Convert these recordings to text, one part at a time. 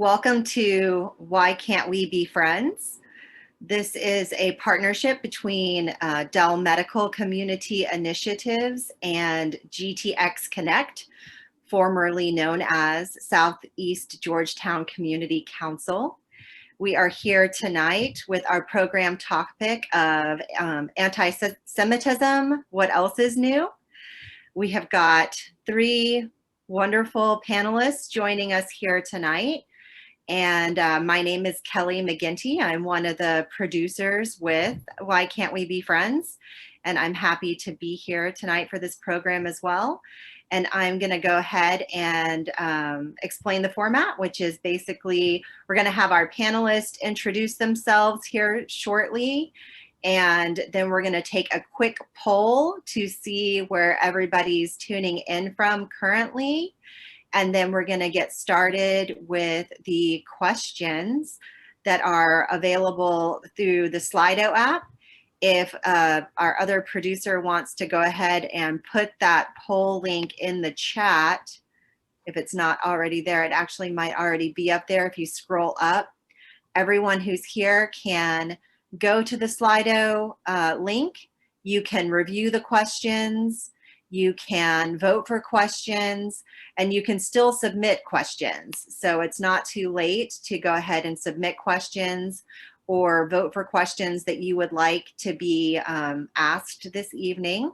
Welcome to Why Can't We Be Friends? This is a partnership between Dell Medical Community Initiatives and GTX Connect, formerly known as Southeast Georgetown Community Council. We are here tonight with our program topic of anti-Semitism, what else is new? We have got three wonderful panelists joining us here tonight. And my name is Kelly McGinty. I'm one of the producers with Why Can't We Be Friends? And I'm happy to be here tonight for this program as well. And I'm going to go ahead and explain the format, which is basically we're going to have our panelists introduce themselves here shortly. And then we're going to take a quick poll to see where everybody's tuning in from currently. And then we're going to get started with the questions that are available through the Slido app. If our other producer wants to go ahead and put that poll link in the chat, if it's not already there, it actually might already be up there if you scroll up. Everyone who's here can go to the Slido link. You can review the questions. You can vote for questions, and you can still submit questions. So it's not too late to go ahead and submit questions or vote for questions that you would like to be asked this evening.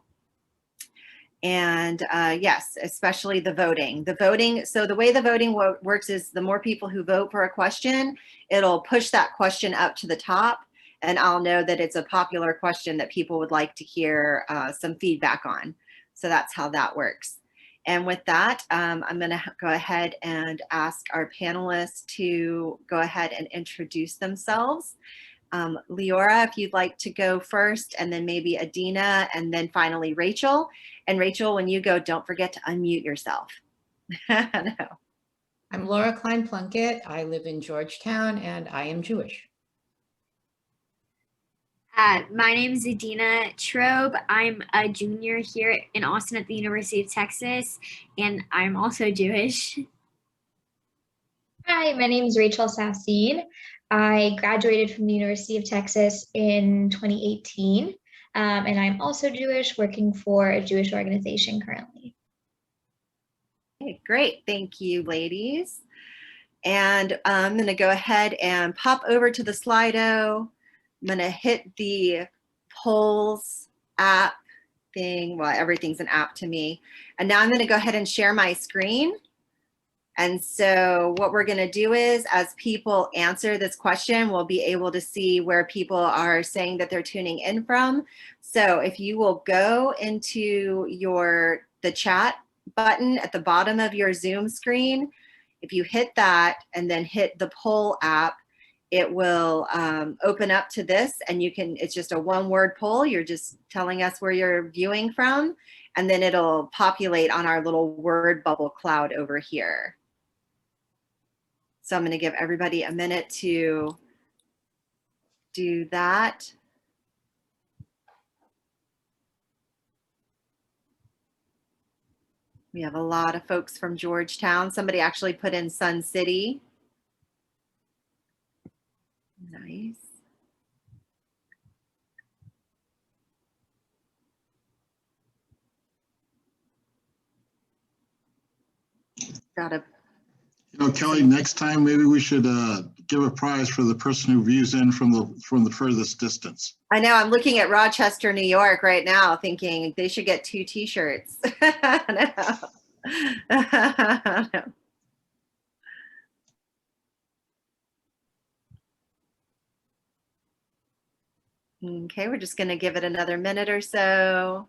And yes, especially the voting. So the way the voting works is the more people who vote for a question, it'll push that question up to the top, and I'll know that it's a popular question that people would like to hear some feedback on. So that's how that works. And with that, I'm going to go ahead and ask our panelists to go ahead and introduce themselves. Leora, if you'd like to go first, and then maybe Adina, and then finally Rachel. And Rachel, when you go, don't forget to unmute yourself. No. I'm Laura Klein Plunkett. I live in Georgetown, and I am Jewish. My name is Adina Trobe. I'm a junior here in Austin at the University of Texas, and I'm also Jewish. Hi, my name is Rachel Sassin. I graduated from the University of Texas in 2018, and I'm also Jewish, working for a Jewish organization currently. Okay, great. Thank you, ladies. And I'm going to go ahead and pop over to the Slido. I'm going to hit the polls app thing. Well, everything's an app to me. And now I'm going to go ahead and share my screen. And so what we're going to do is, as people answer this question, we'll be able to see where people are saying that they're tuning in from. So if you will go into the chat button at the bottom of your Zoom screen, if you hit that and then hit the poll app, it will open up to this, and it's just a one-word poll. You're just telling us where you're viewing from, and then it'll populate on our little word bubble cloud over here. So I'm going to give everybody a minute to do that. We have a lot of folks from Georgetown. Somebody actually put in Sun City. Nice. Got a. Kelly, next time maybe we should give a prize for the person who views in from the furthest distance. I know. I'm looking at Rochester, New York right now, thinking they should get 2 T-shirts. No. Okay, we're just going to give it another minute or so.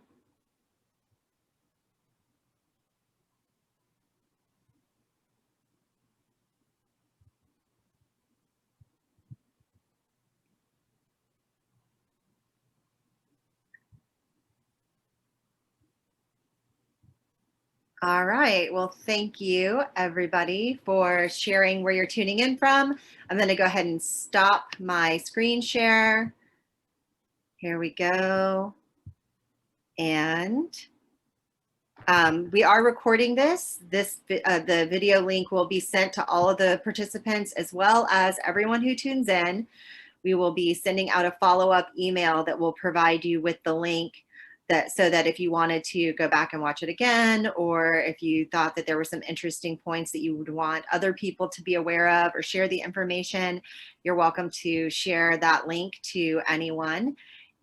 All right, well, thank you everybody for sharing where you're tuning in from. I'm going to go ahead and stop my screen share. Here we go. And We are recording this. The video link will be sent to all of the participants as well as everyone who tunes in. We will be sending out a follow-up email that will provide you with the link so that if you wanted to go back and watch it again, or if you thought that there were some interesting points that you would want other people to be aware of or share the information, you're welcome to share that link to anyone.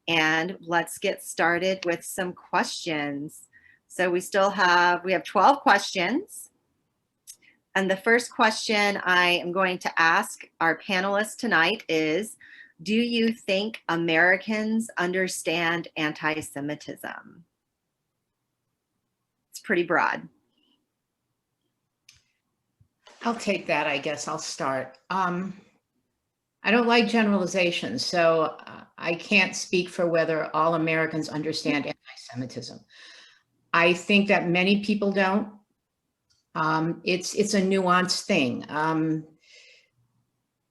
And let's get started with some questions. So we have 12 questions. And the first question I am going to ask our panelists tonight is, do you think Americans understand anti-Semitism? It's pretty broad. I'll take that, I guess. I'll start. I don't like generalizations, so I can't speak for whether all Americans understand anti-Semitism. I think that many people don't. It's a nuanced thing.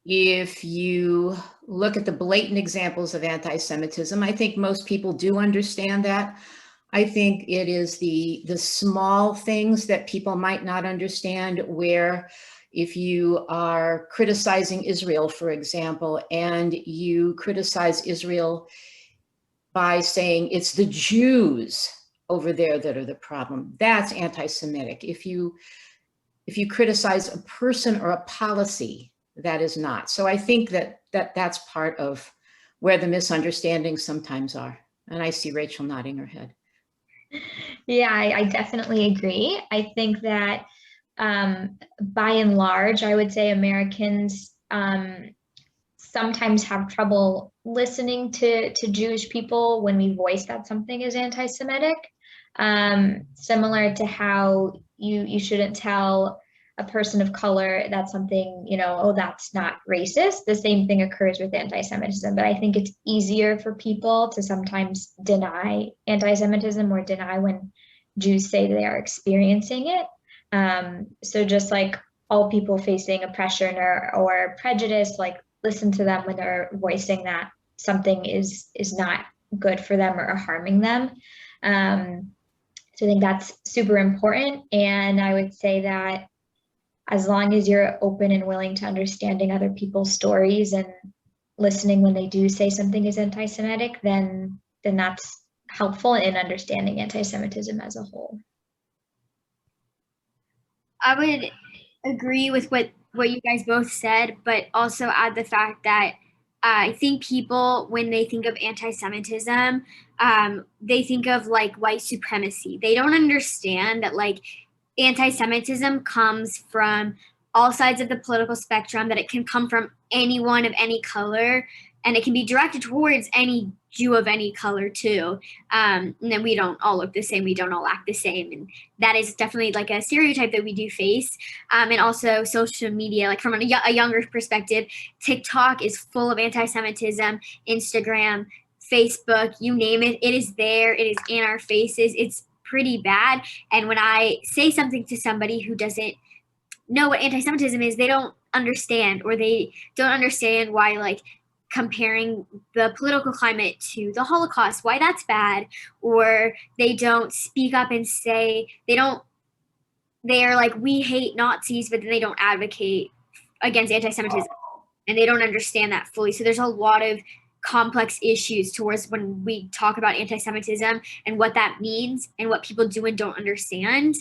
If you look at the blatant examples of anti-Semitism, I think most people do understand that. I think it is the small things that people might not understand, where if you are criticizing Israel, for example, and you criticize Israel by saying it's the Jews over there that are the problem, that's anti-Semitic. If you criticize a person or a policy, that is not. So I think that's part of where the misunderstandings sometimes are. And I see Rachel nodding her head. Yeah, I definitely agree. I think that by and large, I would say Americans sometimes have trouble listening to Jewish people when we voice that something is anti-Semitic. Similar to how you shouldn't tell a person of color that's something, oh, that's not racist. The same thing occurs with anti-Semitism, but I think it's easier for people to sometimes deny anti-Semitism or deny when Jews say they are experiencing it. So just like all people facing oppression or prejudice, like listen to them when they're voicing that something is not good for them or harming them. So I think that's super important. And I would say that as long as you're open and willing to understanding other people's stories and listening when they do say something is anti-Semitic, then that's helpful in understanding anti-Semitism as a whole. I would agree with what you guys both said, but also add the fact that I think people, when they think of anti-Semitism, they think of like white supremacy. They don't understand that like anti-Semitism comes from all sides of the political spectrum, that it can come from anyone of any color, and it can be directed towards any Jew of any color too. And then we don't all look the same, we don't all act the same, and that is definitely like a stereotype that we do face. And also social media, like from a younger perspective, TikTok is full of anti-Semitism, Instagram, Facebook, you name it, it is there, it is in our faces, it's pretty bad. And when I say something to somebody who doesn't know what anti-Semitism is, they don't understand, or they don't understand why like comparing the political climate to the Holocaust, why that's bad, or they don't speak up and say they are like, we hate Nazis, but then they don't advocate against anti-Semitism, and they don't understand that fully. So there's a lot of complex issues towards when we talk about anti-Semitism and what that means and what people do and don't understand.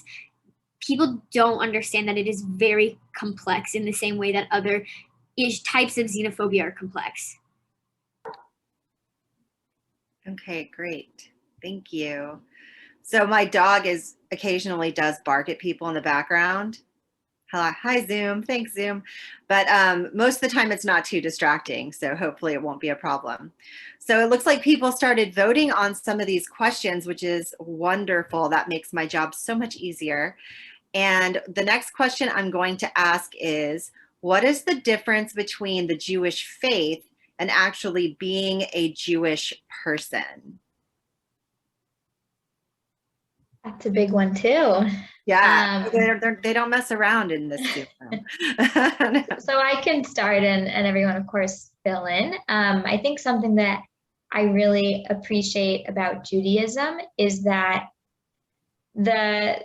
People don't understand that it is very complex in the same way that other types of xenophobia are complex. Okay, great. Thank you. So my dog occasionally does bark at people in the background. Hi, Zoom. Thanks, Zoom. But most of the time it's not too distracting, so hopefully it won't be a problem. So it looks like people started voting on some of these questions, which is wonderful. That makes my job so much easier. And the next question I'm going to ask is, what is the difference between the Jewish faith and actually being a Jewish person? That's a big one too. Yeah, they don't mess around in this Zoom room. So I can start and everyone, of course, fill in. I think something that I really appreciate about Judaism is that the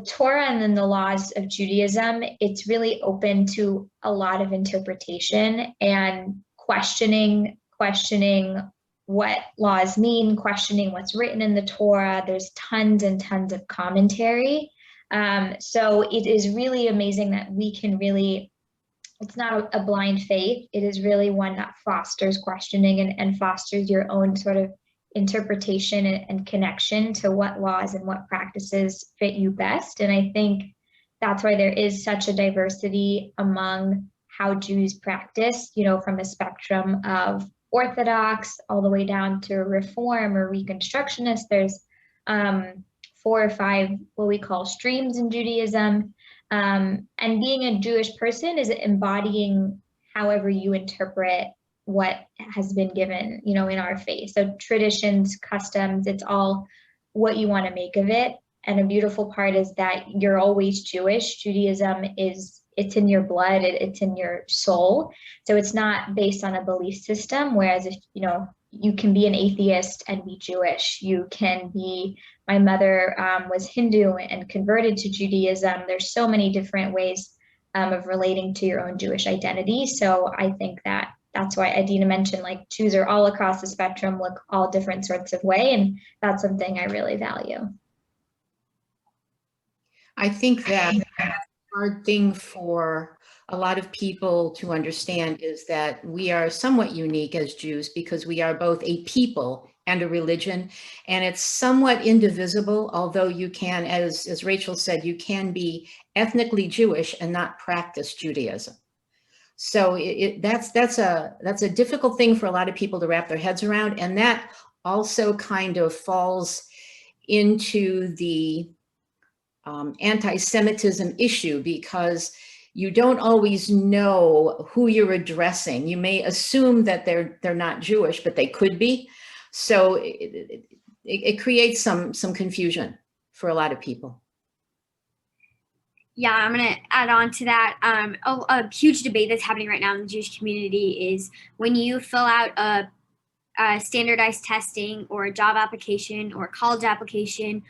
Torah and then the laws of Judaism, it's really open to a lot of interpretation and questioning what laws mean, questioning what's written in the Torah. There's tons and tons of commentary. So it is really amazing that we can really, it's not a blind faith. It is really one that fosters questioning and fosters your own sort of interpretation and connection to what laws and what practices fit you best. And I think that's why there is such a diversity among how Jews practice, you know, from a spectrum of Orthodox all the way down to Reform or Reconstructionist. There's 4 or 5 what we call streams in Judaism. And being a Jewish person is embodying however you interpret what has been given, you know, in our faith. So traditions, customs, it's all what you want to make of it. And a beautiful part is that you're always Jewish. Judaism it's in your blood, it's in your soul. So it's not based on a belief system. Whereas if, you know, you can be an atheist and be Jewish. You can be, my mother was Hindu and converted to Judaism. There's so many different ways of relating to your own Jewish identity. So I think that's why Adina mentioned, like, Jews are all across the spectrum, look all different sorts of way. And that's something I really value. I think that a hard thing for a lot of people to understand is that we are somewhat unique as Jews because we are both a people and a religion, and it's somewhat indivisible, although you can, as Rachel said, you can be ethnically Jewish and not practice Judaism. So that's a difficult thing for a lot of people to wrap their heads around, and that also kind of falls into the anti-Semitism issue, because you don't always know who you're addressing. You may assume that they're not Jewish, but they could be. So it creates some confusion for a lot of people. Yeah, I'm going to add on to that. A huge debate that's happening right now in the Jewish community is when you fill out a standardized testing or a job application or a college application,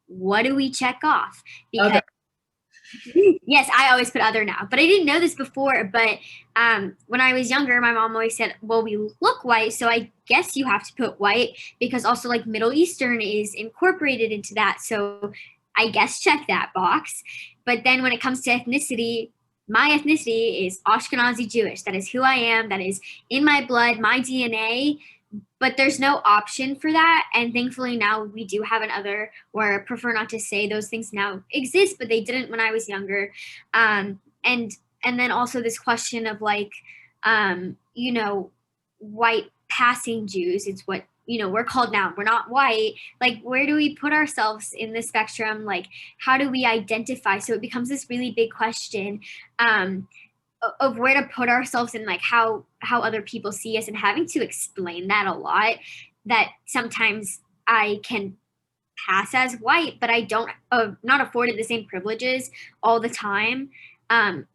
what do we check off? Because yes, I always put other now, but I didn't know this before. But when I was younger, my mom always said, well, we look white, so I guess you have to put white, because also like Middle Eastern is incorporated into that. So I guess check that box. But then when it comes to ethnicity, my ethnicity is Ashkenazi Jewish. That is who I am. That is in my blood, my DNA. But there's no option for that. And thankfully now we do have another, or prefer not to say those things now exist, but they didn't when I was younger. And then also this question of like, you know, white passing Jews, it's what, you know, we're called now. We're not white. Like, where do we put ourselves in the spectrum? Like, how do we identify? So it becomes this really big question of where to put ourselves and like how other people see us, and having to explain that a lot, that sometimes I can pass as white, but I don't not afforded the same privileges all the time.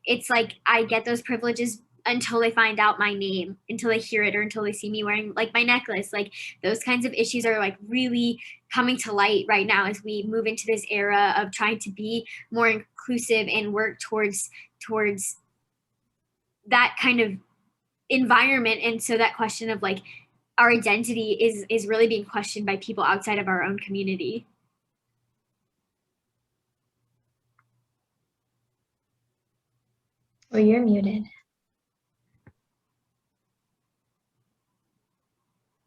It's like I get those privileges until they find out my name, until they hear it, or until they see me wearing like my necklace. Like those kinds of issues are like really coming to light right now as we move into this era of trying to be more inclusive and work towards that kind of environment. And so that question of like our identity is really being questioned by people outside of our own community. Oh, you're muted.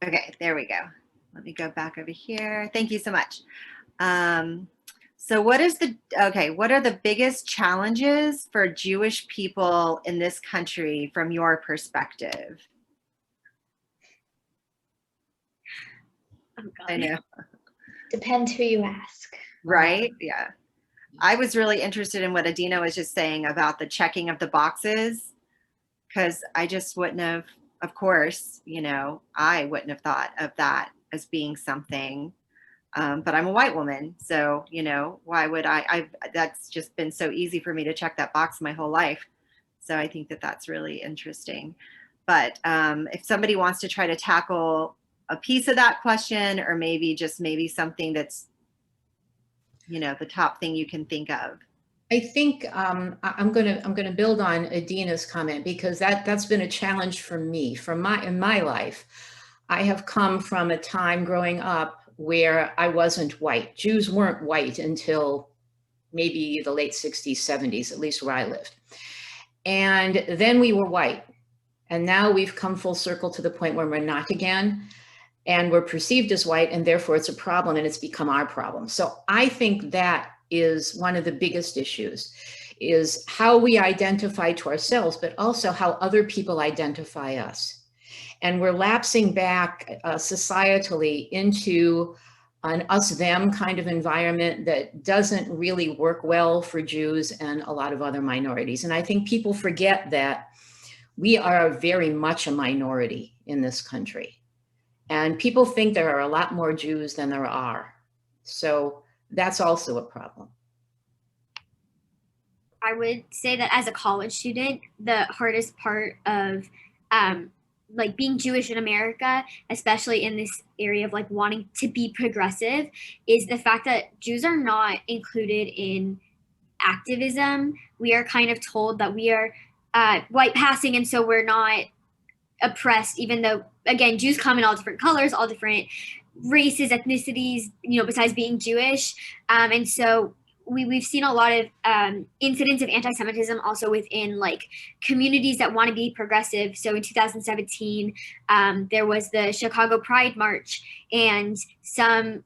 Okay, there we go. Let me go back over here. Thank you so much. So what are the biggest challenges for Jewish people in this country from your perspective? Oh, God. I know. Depends who you ask. Right? Yeah. I was really interested in what Adina was just saying about the checking of the boxes, because I just wouldn't have, of course, you know, I wouldn't have thought of that as being something. But I'm a white woman, so, you know, why would that's just been so easy for me to check that box my whole life. So I think that that's really interesting. But if somebody wants to try to tackle a piece of that question, or maybe something that's the top thing you can think of? I think I'm gonna build on Adina's comment, because that's been a challenge for me. In my life, I have come from a time growing up where I wasn't white. Jews weren't white until maybe the late 60s, 70s, at least where I lived. And then we were white. And now we've come full circle to the point where we're not again. And we're perceived as white, and therefore it's a problem, and it's become our problem. So I think that is one of the biggest issues, is how we identify to ourselves, but also how other people identify us. And we're lapsing back societally into an us-them kind of environment that doesn't really work well for Jews and a lot of other minorities. And I think people forget that we are very much a minority in this country. And people think there are a lot more Jews than there are. So that's also a problem. I would say that as a college student, the hardest part of like being Jewish in America, especially in this area of like wanting to be progressive, is the fact that Jews are not included in activism. We are kind of told that we are white passing, and so we're not oppressed, even though, again, Jews come in all different colors, all different races, ethnicities, besides being Jewish. And so we've seen a lot of incidents of anti-Semitism also within like communities that want to be progressive. So in 2017, there was the Chicago Pride March, and some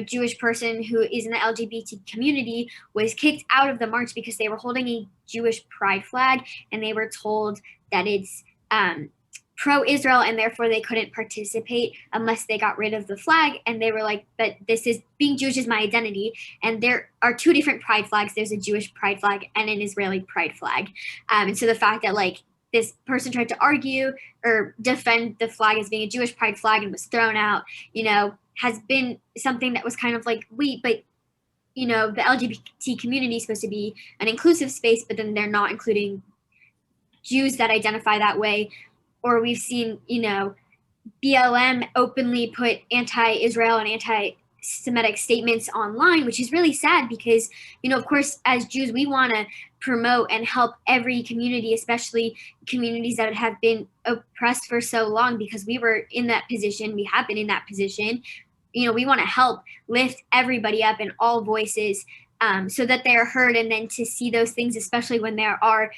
Jewish person who is in the LGBT community was kicked out of the march because they were holding a Jewish pride flag, and they were told that it's pro-Israel, and therefore they couldn't participate unless they got rid of the flag. And they were like, but this is, being Jewish is my identity. And there are two different pride flags. There's a Jewish pride flag and an Israeli pride flag. And so the fact that like this person tried to argue or defend the flag as being a Jewish pride flag and was thrown out, has been something that was kind of like, wait, but the LGBT community is supposed to be an inclusive space, but then they're not including Jews that identify that way. Or we've seen, BLM openly put anti-Israel and anti-Semitic statements online, which is really sad because, of course, as Jews, we want to promote and help every community, especially communities that have been oppressed for so long, because we were in that position. We have been in that position. We want to help lift everybody up and all voices so that they are heard. And then to see those things, especially when there are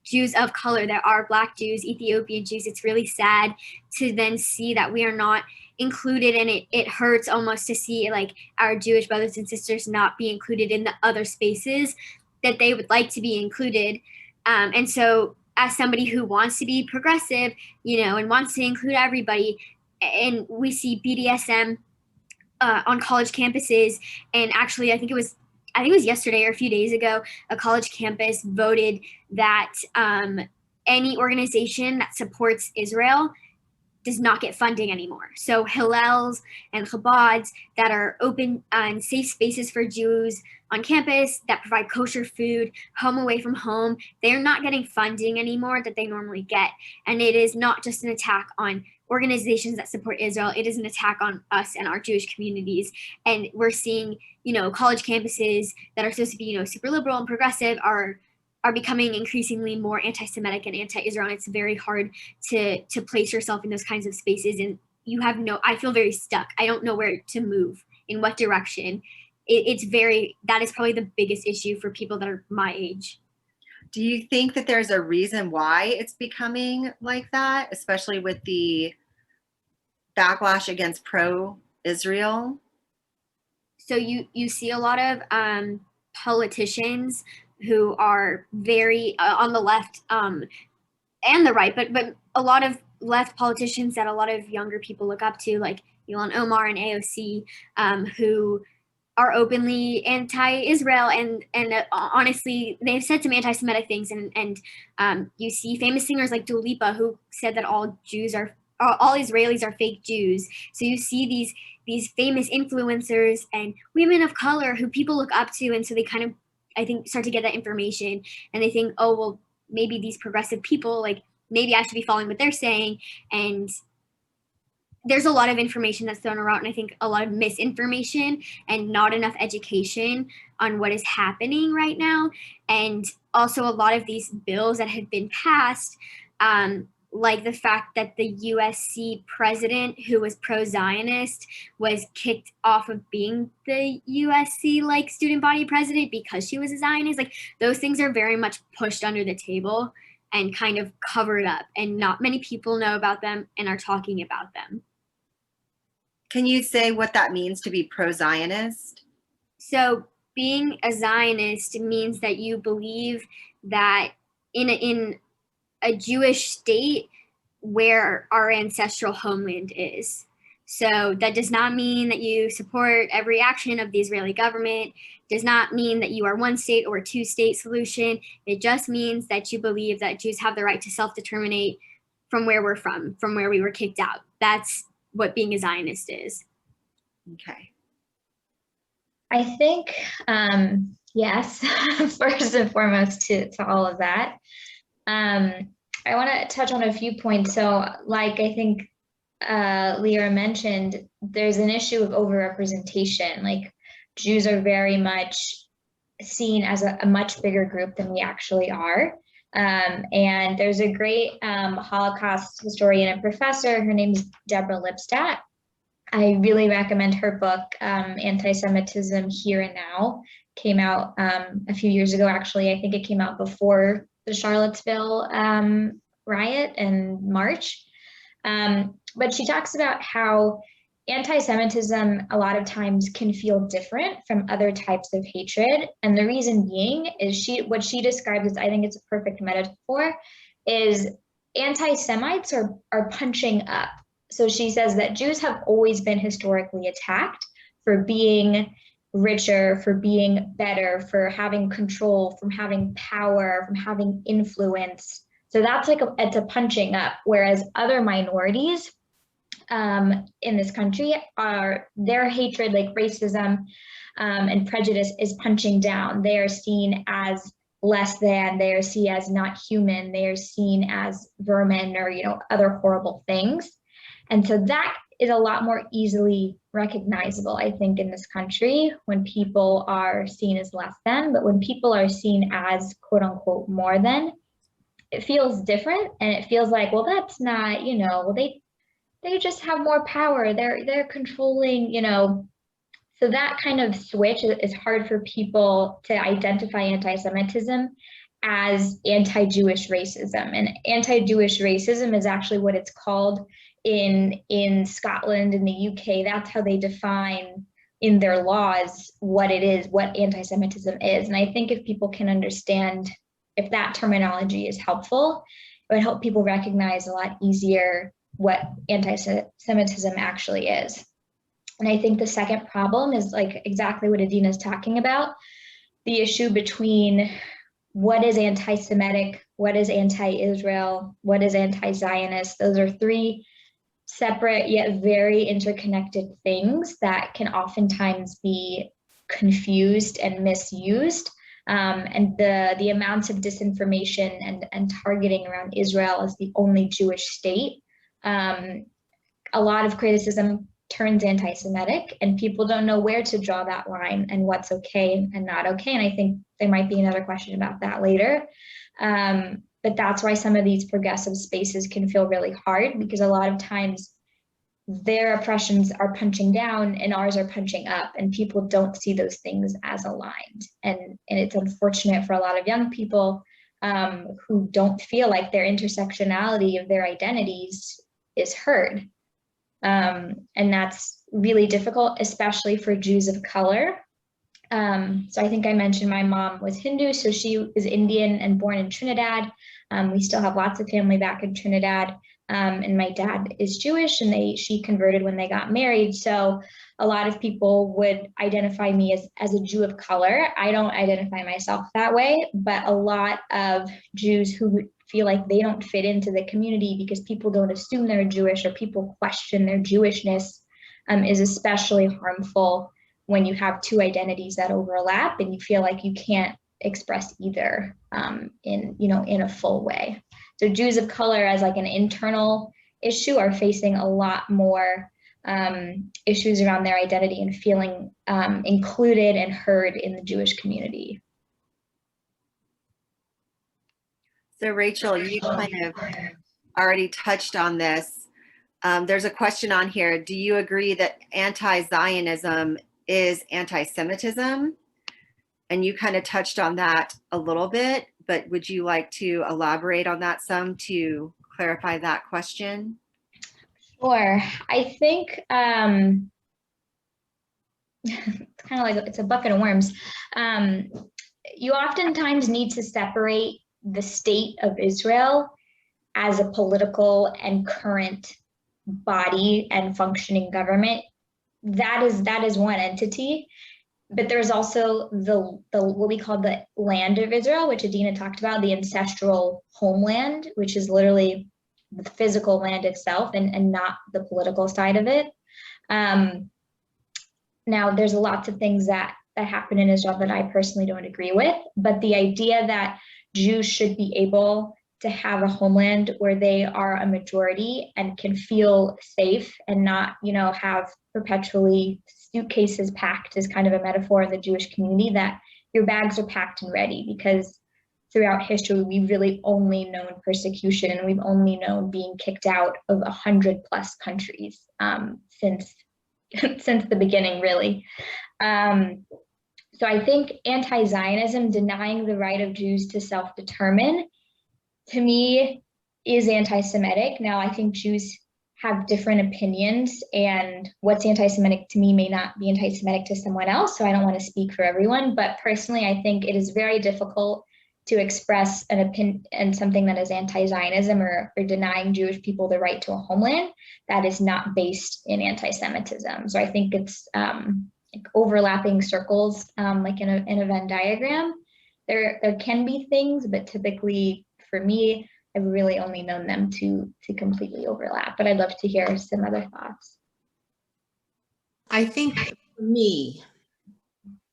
Jews of color, there are Black Jews, Ethiopian Jews, it's really sad to then see that we are not included, and it hurts almost to see like our Jewish brothers and sisters not be included in the other spaces that they would like to be included. And so as somebody who wants to be progressive, and wants to include everybody, and we see BDSM on college campuses, and actually I think it was yesterday or a few days ago, a college campus voted that any organization that supports Israel does not get funding anymore. So Hillels and Chabads that are open and safe spaces for Jews on campus, that provide kosher food, home away from home, they're not getting funding anymore that they normally get. And it is not just an attack on organizations that support Israel, it is an attack on us and our Jewish communities. And we're seeing, college campuses that are supposed to be, super liberal and progressive are becoming increasingly more anti-Semitic and anti-Israel. And it's very hard to place yourself in those kinds of spaces. And I feel very stuck. I don't know where to move, in what direction. That is probably the biggest issue for people that are my age. Do you think that there's a reason why it's becoming like that, especially with the backlash against pro-Israel? So you see a lot of politicians who are very on the left and the right, but a lot of left politicians that a lot of younger people look up to, like Ilhan Omar and AOC, who are openly anti-Israel, and honestly, they've said some anti-Semitic things, and you see famous singers like Dua Lipa who said that all Israelis are fake Jews. So you see these famous influencers and women of color who people look up to, and so they kind of, I think, start to get that information, and they think, oh well, maybe these progressive people, like maybe I should be following what they're saying, and there's a lot of information that's thrown around, and I think a lot of misinformation and not enough education on what is happening right now. And also a lot of these bills that have been passed, like the fact that the USC president, who was pro-Zionist, was kicked off of being the USC like student body president because she was a Zionist. Like, those things are very much pushed under the table and kind of covered up, and not many people know about them and are talking about them. Can you say what that means to be pro-Zionist? So being a Zionist means that you believe that in a Jewish state where our ancestral homeland is. So that does not mean that you support every action of the Israeli government, does not mean that you are one state or a two-state solution. It just means that you believe that Jews have the right to self-determinate from where we're from where we were kicked out. That's what being a Zionist is. Okay. I think, yes, first and foremost to all of that. I want to touch on a few points. So like I think Leah mentioned, there's an issue of overrepresentation. Like, Jews are very much seen as a much bigger group than we actually are. And there's a great Holocaust historian and professor, her name is Deborah Lipstadt. I really recommend her book, Anti-Semitism Here and Now. Came out a few years ago, actually. I think it came out before the Charlottesville riot in March. But she talks about how anti-Semitism a lot of times can feel different from other types of hatred. And the reason being is what she describes as, I think it's a perfect metaphor, is anti-Semites are punching up. So she says that Jews have always been historically attacked for being richer, for being better, for having control, from having power, from having influence. So that's like it's a punching up, whereas other minorities in this country their hatred, like racism and prejudice, is punching down. They are seen as less than, they are seen as not human, they are seen as vermin or other horrible things. And so that is a lot more easily recognizable, I think, in this country, when people are seen as less than. But when people are seen as quote unquote more than, it feels different, and it feels like, well, that's not, well, they just have more power, they're controlling, So that kind of switch is hard for people to identify anti-Semitism as anti-Jewish racism. And anti-Jewish racism is actually what it's called in Scotland, in the UK. That's how they define in their laws what it is, what anti-Semitism is. And I think if people can understand, if that terminology is helpful, it would help people recognize a lot easier what anti-Semitism actually is. And I think the second problem is like exactly what Adina is talking about, the issue between what is anti-Semitic, what is anti-Israel, what is anti-Zionist. Those are three separate yet very interconnected things that can oftentimes be confused and misused. And the amounts of disinformation and targeting around Israel as the only Jewish state, a lot of criticism turns anti-Semitic, and people don't know where to draw that line and what's okay and not okay. And I think there might be another question about that later. But that's why some of these progressive spaces can feel really hard, because a lot of times their oppressions are punching down and ours are punching up, and people don't see those things as aligned. And it's unfortunate for a lot of young people who don't feel like their intersectionality of their identities is heard. And that's really difficult, especially for Jews of color. So I think I mentioned my mom was Hindu, so she is Indian and born in Trinidad. We still have lots of family back in Trinidad. And my dad is Jewish, and she converted when they got married. So a lot of people would identify me as a Jew of color. I don't identify myself that way, but a lot of Jews who feel like they don't fit into the community because people don't assume they're Jewish or people question their Jewishness is especially harmful when you have two identities that overlap and you feel like you can't express either in a full way. So Jews of color as like an internal issue are facing a lot more issues around their identity and feeling included and heard in the Jewish community. So Rachel, you kind of already touched on this. There's a question on here. Do you agree that anti-Zionism is anti-Semitism? And you kind of touched on that a little bit, but would you like to elaborate on that some to clarify that question? Sure. I think it's kind of like it's a bucket of worms. You oftentimes need to separate the state of Israel as a political and current body and functioning government. That is one entity. But there's also the what we call the land of Israel, which Adina talked about, the ancestral homeland, which is literally the physical land itself and not the political side of it. Now, there's lots of things that happen in Israel that I personally don't agree with, but the idea that Jews should be able to have a homeland where they are a majority and can feel safe and not, have perpetually suitcases packed is kind of a metaphor in the Jewish community, that your bags are packed and ready, because throughout history, we've really only known persecution and we've only known being kicked out of 100+ countries since the beginning, really. So I think anti-Zionism, denying the right of Jews to self-determine, to me, is anti-Semitic. Now, I think Jews have different opinions, and what's anti-Semitic to me may not be anti-Semitic to someone else, so I don't want to speak for everyone. But personally, I think it is very difficult to express an opinion and something that is anti-Zionism or denying Jewish people the right to a homeland that is not based in anti-Semitism. So I think it's like overlapping circles, like in a Venn diagram. There can be things, but typically for me, I've really only known them to completely overlap. But I'd love to hear some other thoughts. I think for me,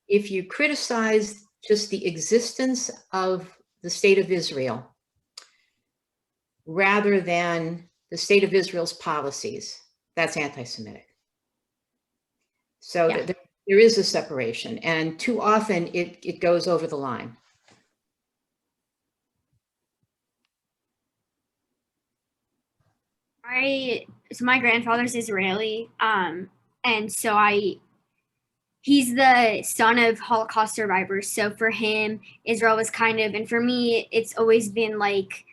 if you criticize just the existence of the state of Israel rather than the state of Israel's policies, that's anti-Semitic. So Yeah. there is a separation, and too often it goes over the line. So my grandfather's Israeli, and so he's the son of Holocaust survivors. So for him, Israel was kind of, and for me, it's always been like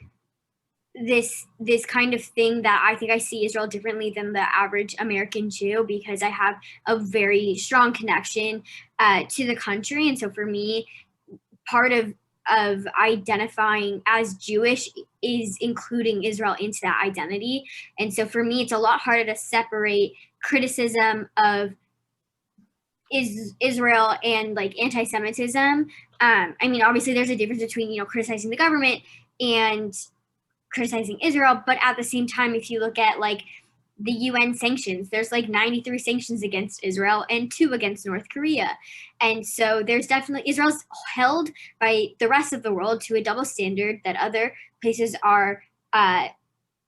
this kind of thing that I think I see Israel differently than the average American Jew, because I have a very strong connection to the country. And so for me, part of identifying as Jewish is including Israel into that identity. And so for me, it's a lot harder to separate criticism of Israel and like anti-Semitism. I mean, obviously there's a difference between, criticizing the government and criticizing Israel, but at the same time, if you look at like the UN sanctions, there's like 93 sanctions against Israel and 2 against North Korea. And so there's definitely, Israel's held by the rest of the world to a double standard that other places are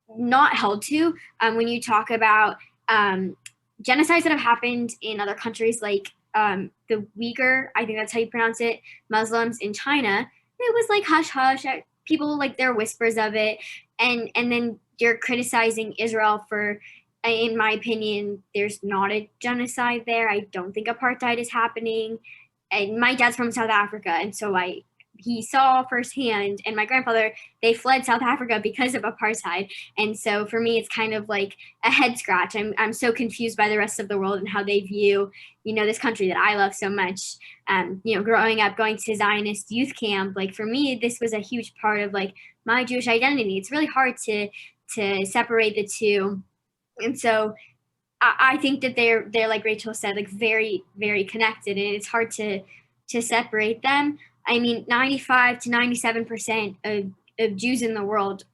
not held to. When you talk about genocides that have happened in other countries, like the Uyghur, I think that's how you pronounce it, Muslims in China, it was like hush hush. People like there are whispers of it, and then you're criticizing Israel for, in my opinion, there's not a genocide there. I don't think apartheid is happening. And my dad's from South Africa, and so he saw firsthand, and my grandfather, they fled South Africa because of apartheid. And so for me, it's kind of like a head scratch. I'm so confused by the rest of the world and how they view, this country that I love so much. Growing up, going to Zionist youth camp, like for me, this was a huge part of like my Jewish identity. It's really hard to separate the two. And so I think that they're like Rachel said, like very, very connected, and it's hard to separate them. I mean, 95 to 97% of Jews in the world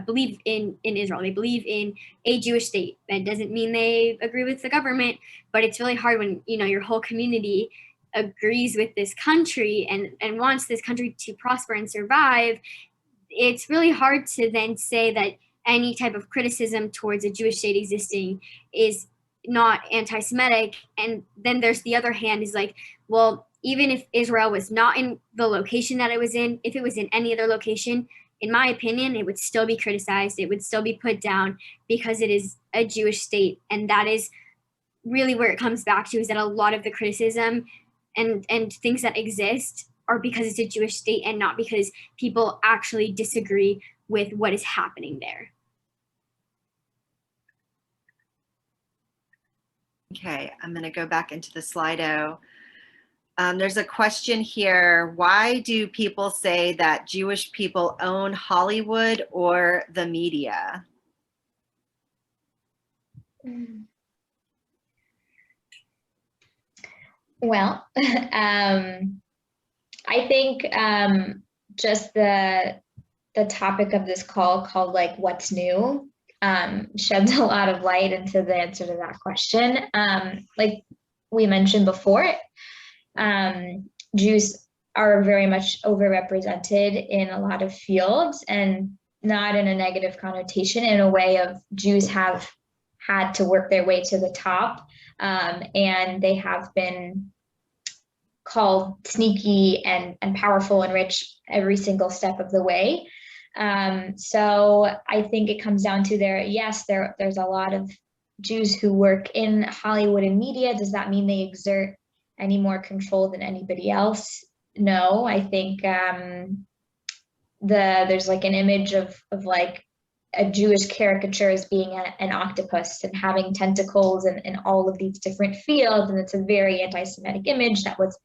believe in Israel. They believe in a Jewish state. That doesn't mean they agree with the government, but it's really hard when, your whole community agrees with this country and wants this country to prosper and survive. It's really hard to then say that any type of criticism towards a Jewish state existing is not anti-Semitic. And then there's the other hand is like, well, even if Israel was not in the location that it was in, if it was in any other location, in my opinion, it would still be criticized. It would still be put down because it is a Jewish state. And that is really where it comes back to, is that a lot of the criticism and things that exist are because it's a Jewish state and not because people actually disagree with what is happening there. Okay, I'm going to go back into the Slido. There's a question here. Why do people say that Jewish people own Hollywood or the media? Well, I think just the topic of this call, called like "What's New," sheds a lot of light into the answer to that question. Like we mentioned before, Jews are very much overrepresented in a lot of fields, and not in a negative connotation, in a way of Jews have had to work their way to the top, and they have been called sneaky and powerful and rich every single step of the way. So I think it comes down to there's a lot of Jews who work in Hollywood and media. Does that mean they exert any more control than anybody else? No, I think there's like an image of like a Jewish caricature as being an octopus and having tentacles in all of these different fields. And it's a very anti-Semitic image that was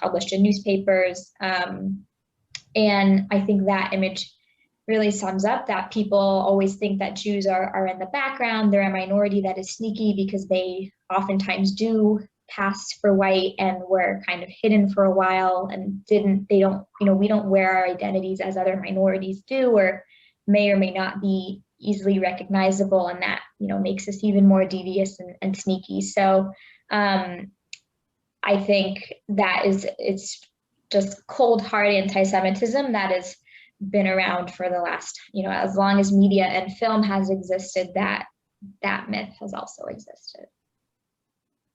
published in newspapers. And I think that image really sums up that people always think that Jews are in the background. They're a minority that is sneaky because they oftentimes do pass for white and were kind of hidden for a while and we don't wear our identities as other minorities do, or may or may not be easily recognizable, and that makes us even more devious and sneaky. So I think it's just cold hard anti-Semitism that has been around for the last as long as media and film has existed. That myth has also existed.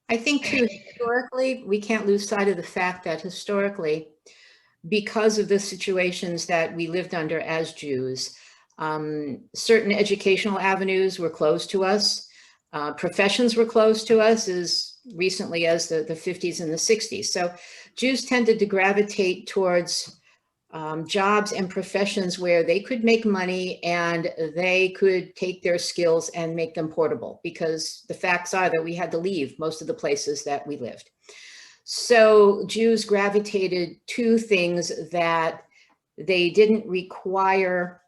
I think too, historically, we can't lose sight of the fact that historically, because of the situations that we lived under as Jews, certain educational avenues were closed to us. Professions were closed to us as recently as the 50s and the 60s. So Jews tended to gravitate towards jobs and professions where they could make money and they could take their skills and make them portable, because the facts are that we had to leave most of the places that we lived. So Jews gravitated to things that they didn't require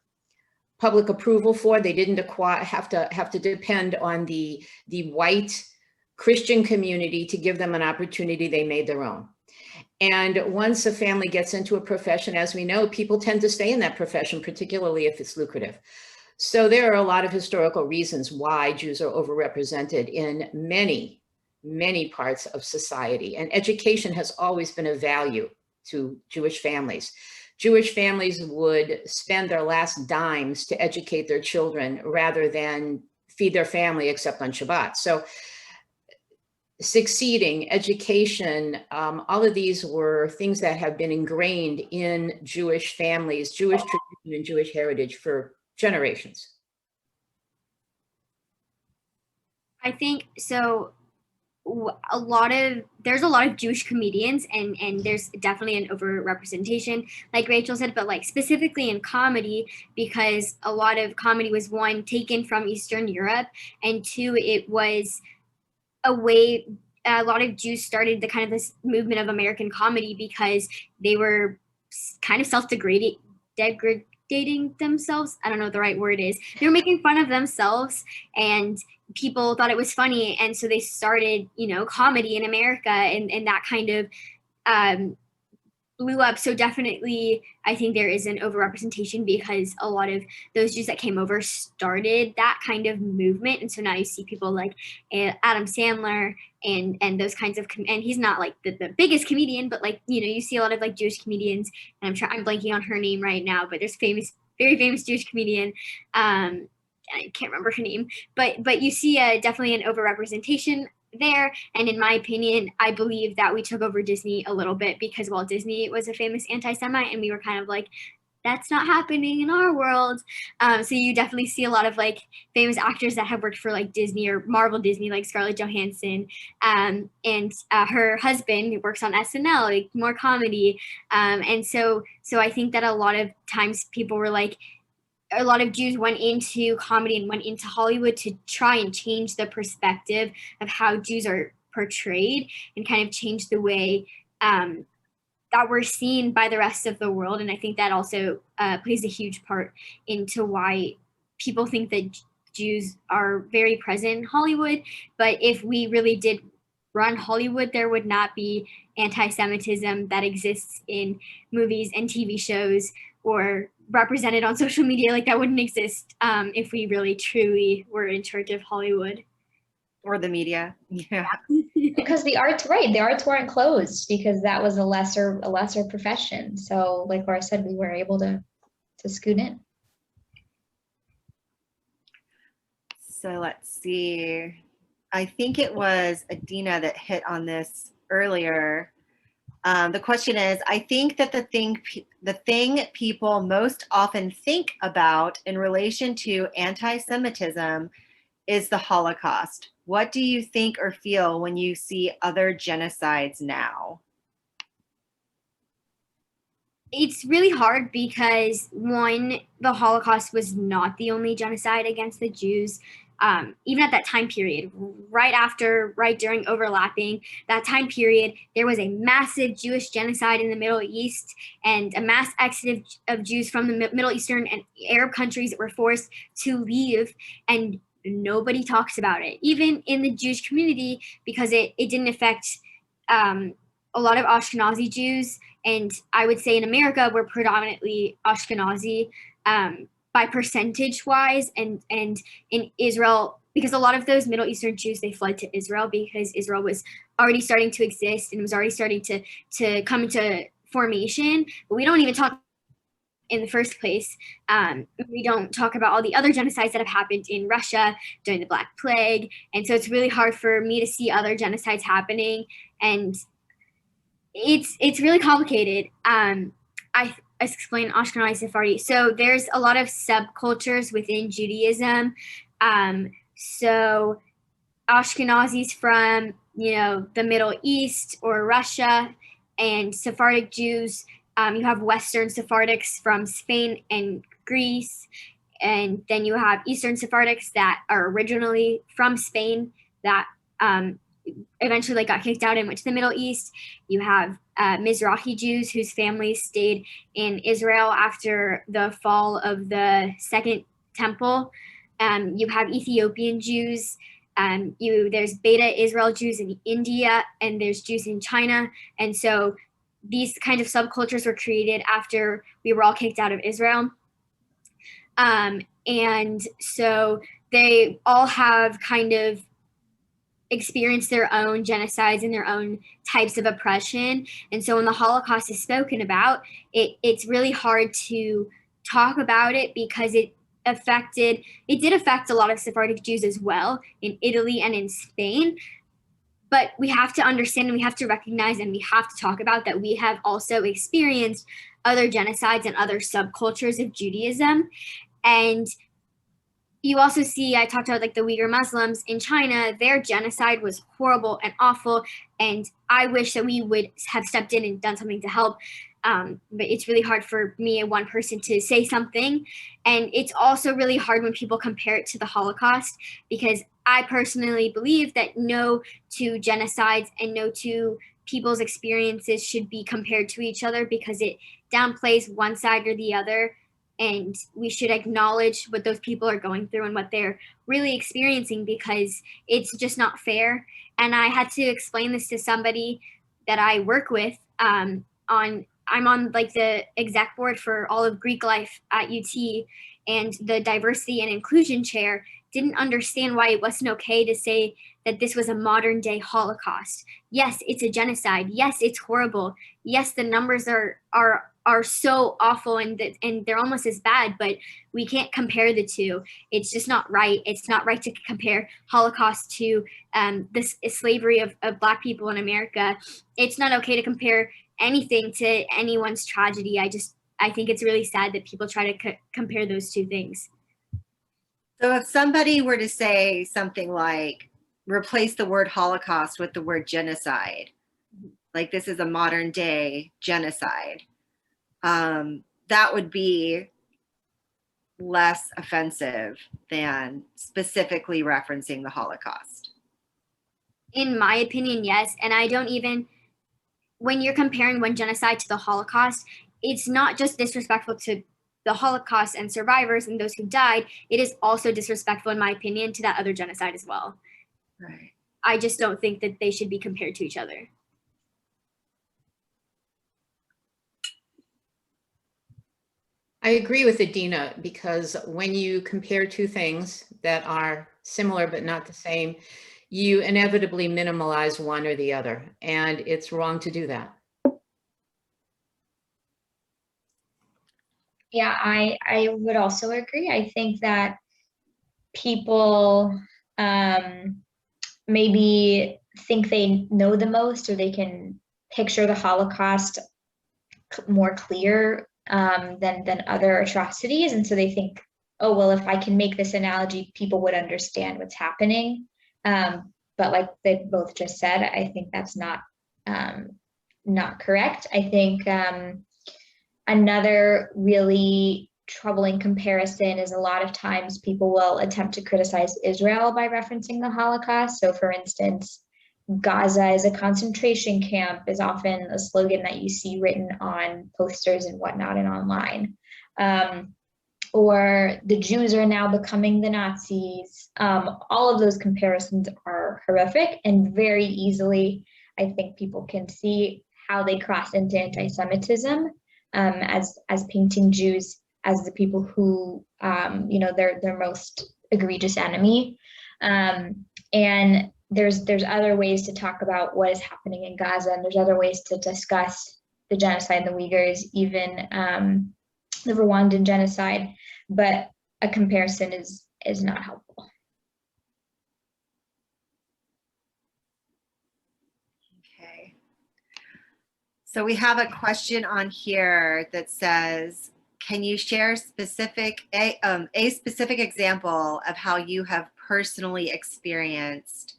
public approval for. They didn't have to depend on the white Christian community to give them an opportunity. They made their own. And once a family gets into a profession, as we know, people tend to stay in that profession, particularly if it's lucrative. So there are a lot of historical reasons why Jews are overrepresented in many, many parts of society. And education has always been a value to Jewish families. Jewish families would spend their last dimes to educate their children rather than feed their family except on Shabbat. So succeeding, education, all of these were things that have been ingrained in Jewish families, Jewish tradition and Jewish heritage for generations. I think so. There's a lot of Jewish comedians, and there's definitely an overrepresentation, like Rachel said, but like specifically in comedy, because a lot of comedy was, one, taken from Eastern Europe, and two, it was a way a lot of Jews started the kind of this movement of American comedy because they were kind of self-degrading themselves. I don't know what the right word is. They were making fun of themselves, and people thought it was funny, and so they started, comedy in America, and that kind of blew up. So definitely, I think there is an overrepresentation because a lot of those Jews that came over started that kind of movement, and so now you see people like Adam Sandler and those kinds of, and he's not like the biggest comedian, but like you see a lot of like Jewish comedians, and I'm blanking on her name right now, but there's very famous Jewish comedian, and I can't remember her name, but you see definitely an overrepresentation there. And in my opinion, I believe that we took over Disney a little bit because Walt Disney was a famous anti-Semite, and we were kind of like, that's not happening in our world. So you definitely see a lot of like famous actors that have worked for like Disney or Marvel Disney, like Scarlett Johansson, and her husband who works on SNL, like more comedy. And so I think that a lot of times people were like, a lot of Jews went into comedy and went into Hollywood to try and change the perspective of how Jews are portrayed and kind of change the way that we're seen by the rest of the world. And I think that also plays a huge part into why people think that Jews are very present in Hollywood. But if we really did run Hollywood, there would not be anti-Semitism that exists in movies and TV shows or represented on social media. Like that wouldn't exist if we really truly were in charge of Hollywood. Or the media. Yeah. Because the arts weren't closed because that was a lesser profession. So like Laura said, we were able to scoot in. So let's see. I think it was Adina that hit on this earlier. The question is, I think that the thing people most often think about in relation to anti-Semitism is the Holocaust. What do you think or feel when you see other genocides now? It's really hard because one, the Holocaust was not the only genocide against the Jews. Even at that time period, right during overlapping that time period, there was a massive Jewish genocide in the Middle East and a mass exodus of Jews from the Middle Eastern and Arab countries that were forced to leave, and nobody talks about it, even in the Jewish community, because it didn't affect a lot of Ashkenazi Jews. And I would say in America, we're predominantly Ashkenazi by percentage wise, and in Israel, because a lot of those Middle Eastern Jews, they fled to Israel because Israel was already starting to exist and was already starting to come into formation. But we don't even talk in the first place. We don't talk about all the other genocides that have happened in Russia during the Black Plague. And so it's really hard for me to see other genocides happening. And it's really complicated. I explain Ashkenazi Sephardi. So there's a lot of subcultures within Judaism. So Ashkenazis from, the Middle East or Russia, and Sephardic Jews. You have Western Sephardics from Spain and Greece. And then you have Eastern Sephardics that are originally from Spain that eventually got kicked out and went to the Middle East. You have Mizrahi Jews whose families stayed in Israel after the fall of the Second Temple. You have Ethiopian Jews. There's Beta Israel Jews in India, and there's Jews in China. And so these kinds of subcultures were created after we were all kicked out of Israel. And so they all have kind of experience their own genocides and their own types of oppression. And so when the Holocaust is spoken about, it's really hard to talk about it because it did affect a lot of Sephardic Jews as well in Italy and in Spain. But we have to understand and we have to recognize and we have to talk about that we have also experienced other genocides and other subcultures of Judaism. And you also see, I talked about like the Uyghur Muslims in China, their genocide was horrible and awful. And I wish that we would have stepped in and done something to help. But it's really hard for me and one person to say something. And it's also really hard when people compare it to the Holocaust, because I personally believe that no two genocides and no two people's experiences should be compared to each other because it downplays one side or the other. And we should acknowledge what those people are going through and what they're really experiencing, because it's just not fair. And I had to explain this to somebody that I work with. I'm on like the exec board for all of Greek life at UT and the diversity and inclusion chair. didn't understand why it wasn't okay to say that this was a modern day Holocaust. Yes, it's a genocide. Yes, it's horrible. Yes, the numbers are so awful and they're almost as bad, but we can't compare the two. It's just not right. It's not right to compare Holocaust to this slavery of Black people in America. It's not okay to compare anything to anyone's tragedy. I think it's really sad that people try to compare those two things. So if somebody were to say something like, replace the word Holocaust with the word genocide, like this is a modern day genocide, that would be less offensive than specifically referencing the Holocaust. In my opinion, yes. And I don't even, when you're comparing one genocide to the Holocaust, it's not just disrespectful to the Holocaust and survivors and those who died. It is also disrespectful, in my opinion, to that other genocide as well. Right. I just don't think that they should be compared to each other. I agree with Adina, because when you compare two things that are similar but not the same, you inevitably minimize one or the other, and it's wrong to do that. Yeah, I would also agree. I think that people maybe think they know the most, or they can picture the Holocaust more clear than other atrocities. And so they think, oh, well, if I can make this analogy, people would understand what's happening. But like they both just said, I think that's not correct. I think another really troubling comparison is a lot of times people will attempt to criticize Israel by referencing the Holocaust. So for instance, Gaza is a concentration camp is often a slogan that you see written on posters and whatnot and online. Or the Jews are now becoming the Nazis. All of those comparisons are horrific, and very easily, I think people can see how they cross into anti-Semitism, as painting Jews as the people who, their most egregious enemy. And there's other ways to talk about what is happening in Gaza, and there's other ways to discuss the genocide, the Uyghurs, even the Rwandan genocide, but a comparison is not helpful. Okay. So we have a question on here that says, can you share a specific example of how you have personally experienced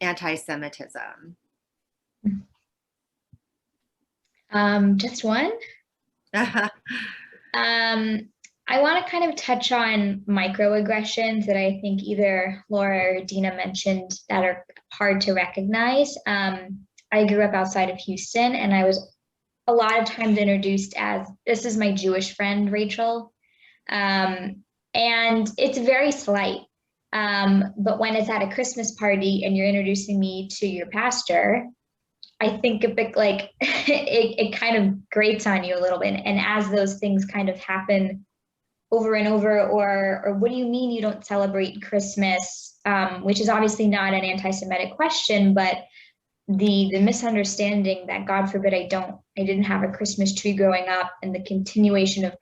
anti-Semitism? Just one. I want to kind of touch on microaggressions that I think either Laura or Dina mentioned that are hard to recognize. I grew up outside of Houston, and I was a lot of times introduced as, this is my Jewish friend, Rachel. And it's very slight. But when it's at a Christmas party and you're introducing me to your pastor, I think a bit like it kind of grates on you a little bit. And as those things kind of happen over and over, or what do you mean you don't celebrate Christmas? Which is obviously not an anti-Semitic question, but the misunderstanding that, God forbid, I didn't have a Christmas tree growing up, and the continuation of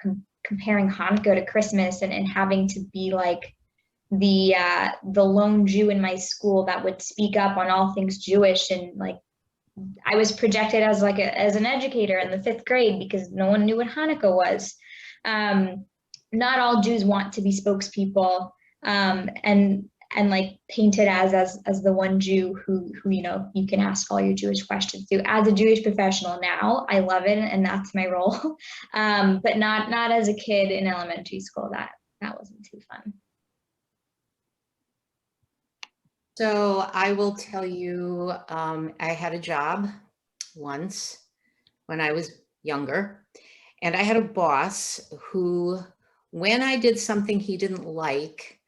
comparing Hanukkah to Christmas, and having to be like the lone Jew in my school that would speak up on all things Jewish, and like I was projected as as an educator in the 5th grade because no one knew what Hanukkah was. Not all Jews want to be spokespeople, and like painted as the one Jew who you can ask all your Jewish questions to. As a Jewish professional now, I love it, and that's my role. But not as a kid in elementary school. That wasn't too fun. So I will tell you, I had a job once when I was younger, and I had a boss who, when I did something he didn't like,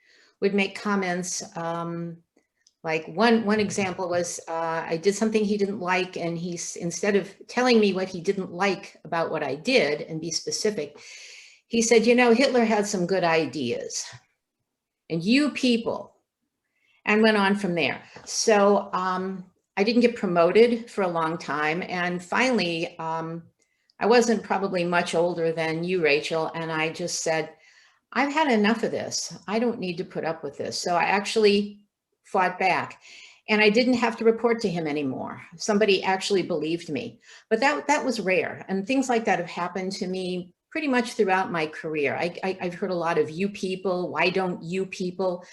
would make comments. Like one example was, I did something he didn't like, and instead of telling me what he didn't like about what I did and be specific, he said, Hitler had some good ideas. and you people, and went on from there. So I didn't get promoted for a long time. And finally, I wasn't probably much older than you, Rachel. And I just said, I've had enough of this. I don't need to put up with this. So I actually fought back, and I didn't have to report to him anymore. Somebody actually believed me, but that was rare. And things like that have happened to me pretty much throughout my career. I've heard a lot of you people, why don't you people?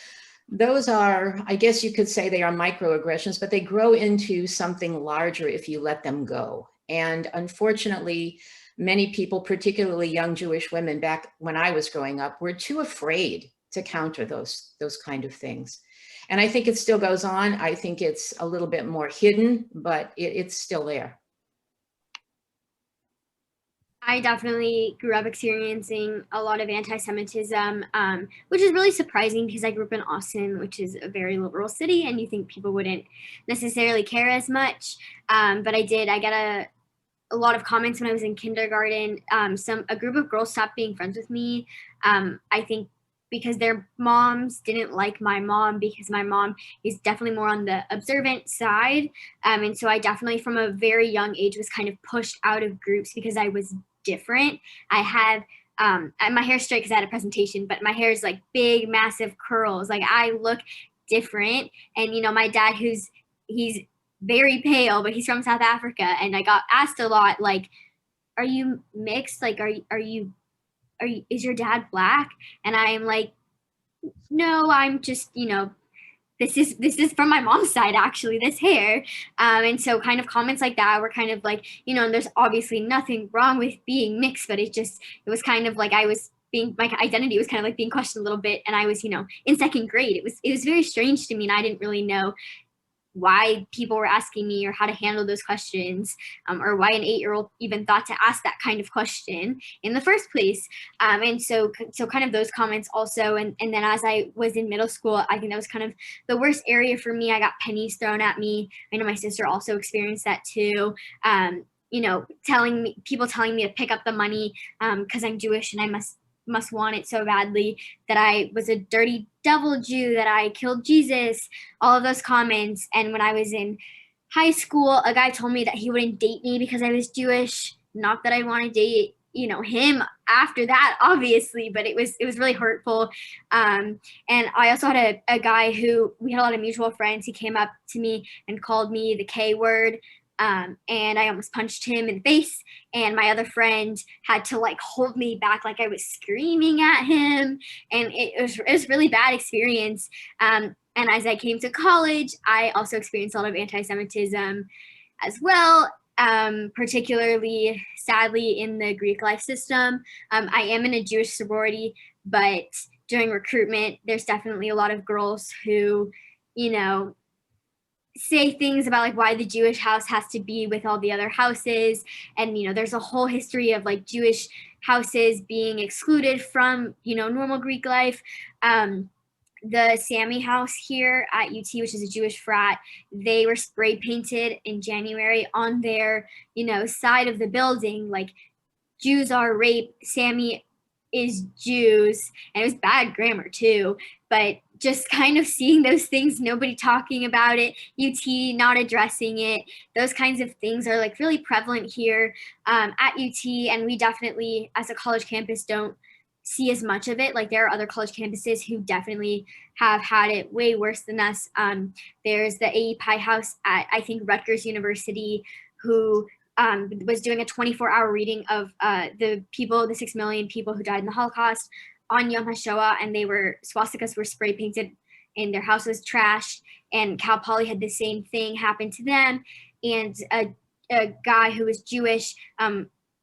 Those are, I guess you could say they are microaggressions, but they grow into something larger if you let them go. And unfortunately, many people, particularly young Jewish women back when I was growing up, were too afraid to counter those kind of things. And I think it still goes on. I think it's a little bit more hidden, but it's still there. I definitely grew up experiencing a lot of anti-Semitism, which is really surprising because I grew up in Austin, which is a very liberal city, and you think people wouldn't necessarily care as much. But I did. I got a lot of comments when I was in kindergarten. A group of girls stopped being friends with me. I think because their moms didn't like my mom, because my mom is definitely more on the observant side. And so I definitely from a very young age was kind of pushed out of groups because I was different. I have my hair straight because I had a presentation, but my hair is like big, massive curls. Like I look different. And you know, my dad, he's very pale, but he's from South Africa, and I got asked a lot, like, "Are you mixed? Like, are you is your dad black?" And I am like, "No, I'm just, you know, this is from my mom's side actually, this hair." And so kind of comments like that were kind of like, you know, and there's obviously nothing wrong with being mixed, but it was kind of like I was being, my identity was kind of like being questioned a little bit, and I was, you know, in second grade. It was very strange to me, and I didn't really know why people were asking me or how to handle those questions, or why an 8-year-old even thought to ask that kind of question in the first place. And so kind of those comments also. And then as I was in middle school, I think that was kind of the worst area for me. I got pennies thrown at me. I know my sister also experienced that too. You know, people telling me to pick up the money because I'm Jewish and I must want it so badly, that I was a dirty devil Jew, that I killed Jesus, all of those comments. And when I was in high school, a guy told me that he wouldn't date me because I was Jewish. Not that I want to date, you know, him after that, obviously, but it was really hurtful. And I also had a guy who, we had a lot of mutual friends. He came up to me and called me the K word. And I almost punched him in the face, and my other friend had to like hold me back like I was screaming at him, and it was really bad experience. And as I came to college, I also experienced a lot of anti-Semitism as well, particularly sadly in the Greek life system. I am in a Jewish sorority, but during recruitment, there's definitely a lot of girls who, you know, say things about like why the Jewish house has to be with all the other houses. And, you know, there's a whole history of like Jewish houses being excluded from, you know, normal Greek life. The Sammy house here at UT, which is a Jewish frat, they were spray painted in January on their, you know, side of the building, like Jews are rape, Sammy is Jews. And it was bad grammar too, but just kind of seeing those things, nobody talking about it, UT not addressing it, those kinds of things are like really prevalent here at UT. And we definitely, as a college campus, don't see as much of it. Like there are other college campuses who definitely have had it way worse than us. There's the A.E. Pie House at, I think, Rutgers University, who was doing a 24-hour reading of the 6 million people who died in the Holocaust on Yom HaShoah, and swastikas were spray painted and their house was trashed. And Cal Poly had the same thing happen to them. And a guy who was Jewish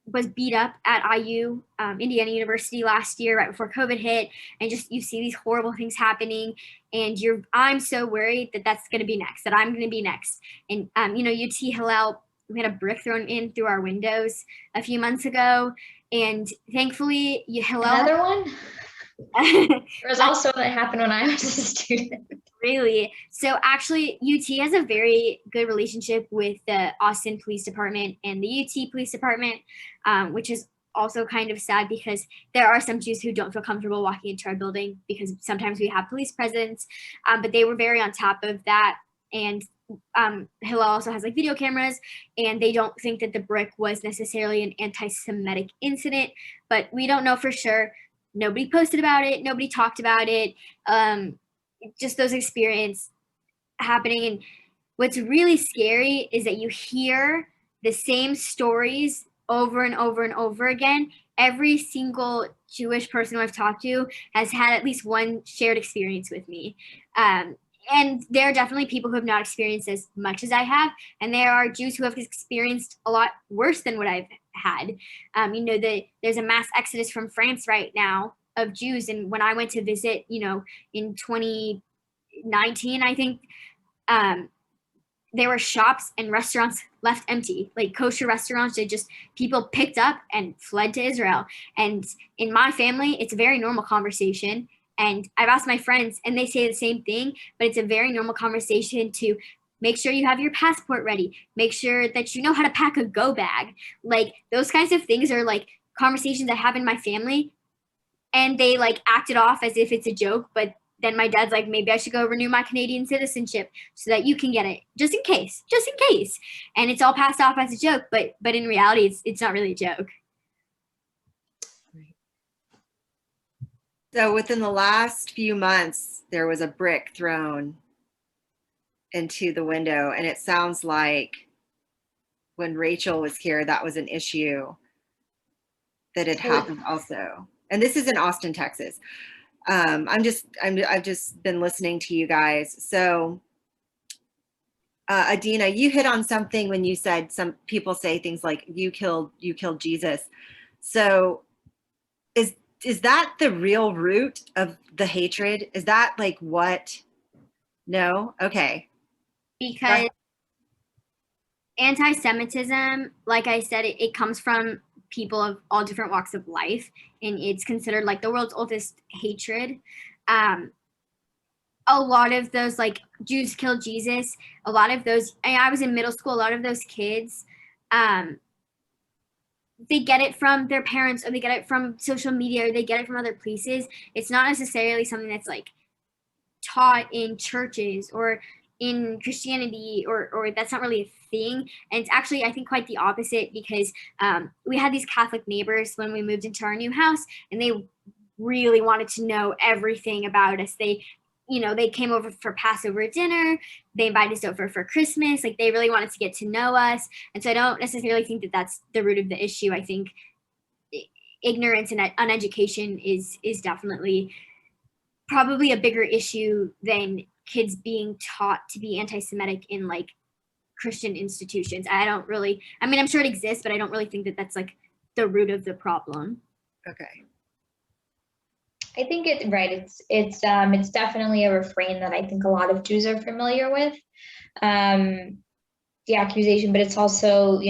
was beat up at IU, Indiana University last year, right before COVID hit. And just, you see these horrible things happening, and I'm so worried that that's going to be next, that I'm going to be next. And, you know, UT Hillel, we had a brick thrown in through our windows a few months ago. And thankfully, Hillel. Another one? There was also that happened when I was a student. Really? So actually, UT has a very good relationship with the Austin Police Department and the UT Police Department, which is also kind of sad because there are some Jews who don't feel comfortable walking into our building because sometimes we have police presence, but they were very on top of that. And Hillel also has like video cameras, and they don't think that the brick was necessarily an anti-Semitic incident, but we don't know for sure. Nobody posted about it. Nobody talked about it. Just those experiences happening. And what's really scary is that you hear the same stories over and over and over again. Every single Jewish person who I've talked to has had at least one shared experience with me. And there are definitely people who have not experienced as much as I have. And there are Jews who have experienced a lot worse than what I've had. There's a mass exodus from France right now of Jews. And when I went to visit, in 2019, I think, there were shops and restaurants left empty, like kosher restaurants that just people picked up and fled to Israel. And in my family, it's a very normal conversation. And I've asked my friends and they say the same thing, but it's a very normal conversation to make sure you have your passport ready, make sure that you know how to pack a go bag. Like those kinds of things are like conversations I have in my family, and they like act it off as if it's a joke, but then my dad's like, maybe I should go renew my Canadian citizenship so that you can get it, just in case. And it's all passed off as a joke, but in reality, it's not really a joke. So within the last few months, there was a brick thrown into the window, and it sounds like when Rachel was here, that was an issue that had happened also. And this is in Austin, Texas. I've just been listening to you guys. So, Adina, you hit on something when you said some people say things like you killed Jesus. So is that the real root of the hatred? Is that like what? No? Okay. Because anti-Semitism, like I said, it comes from people of all different walks of life, and it's considered like the world's oldest hatred. A lot of those, like Jews killed Jesus, a lot of those, I was in middle school, a lot of those kids, they get it from their parents, or they get it from social media, or they get it from other places. It's not necessarily something that's like taught in churches or in Christianity, or that's not really a thing. And it's actually, I think, quite the opposite, because we had these Catholic neighbors when we moved into our new house, and they really wanted to know everything about us. They came over for Passover dinner, they invited us over for Christmas, like they really wanted to get to know us. And so I don't necessarily think that that's the root of the issue. I think ignorance and uneducation is definitely probably a bigger issue than kids being taught to be anti-Semitic in like Christian institutions. I'm sure it exists, but I don't really think that that's like the root of the problem. Okay. I think it's definitely a refrain that I think a lot of Jews are familiar with, the accusation, but it's also,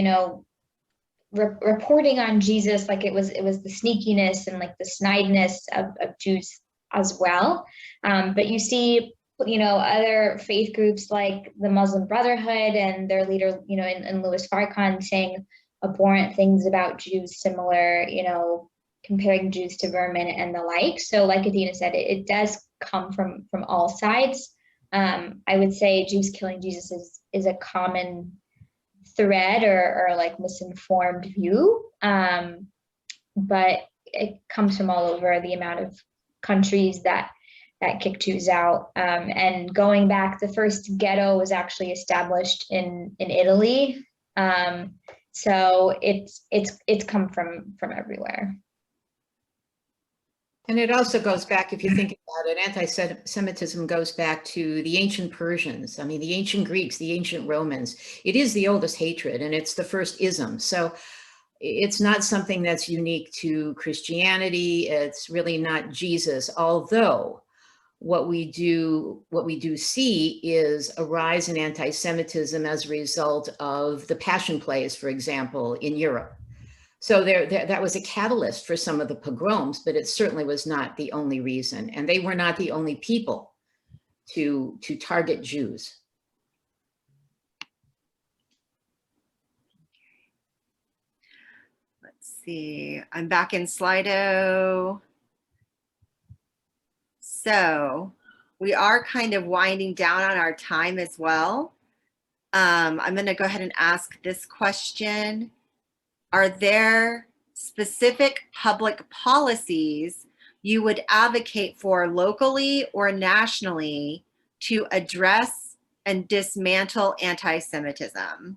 reporting on Jesus, like it was the sneakiness and like the snideness of Jews as well. But you see, other faith groups like the Muslim Brotherhood and their leader, in Louis Farrakhan saying abhorrent things about Jews, similar, comparing Jews to vermin and the like. So like Adina said, it does come from all sides. I would say Jews killing Jesus is a common thread or like misinformed view. But it comes from all over, the amount of countries that kick Jews out. And going back, the first ghetto was actually established in Italy. So it's come from everywhere. And it also goes back, if you think about it, anti-Semitism goes back to the ancient Persians, the ancient Greeks, the ancient Romans. It is the oldest hatred, and it's the first ism. So it's not something that's unique to Christianity. It's really not Jesus, although what we do see is a rise in anti-Semitism as a result of the Passion plays, for example, in Europe. So that was a catalyst for some of the pogroms, but it certainly was not the only reason. And they were not the only people to target Jews. Let's see, I'm back in Slido. So we are kind of winding down on our time as well. I'm going to go ahead and ask this question. Are there specific public policies you would advocate for locally or nationally to address and dismantle anti-Semitism?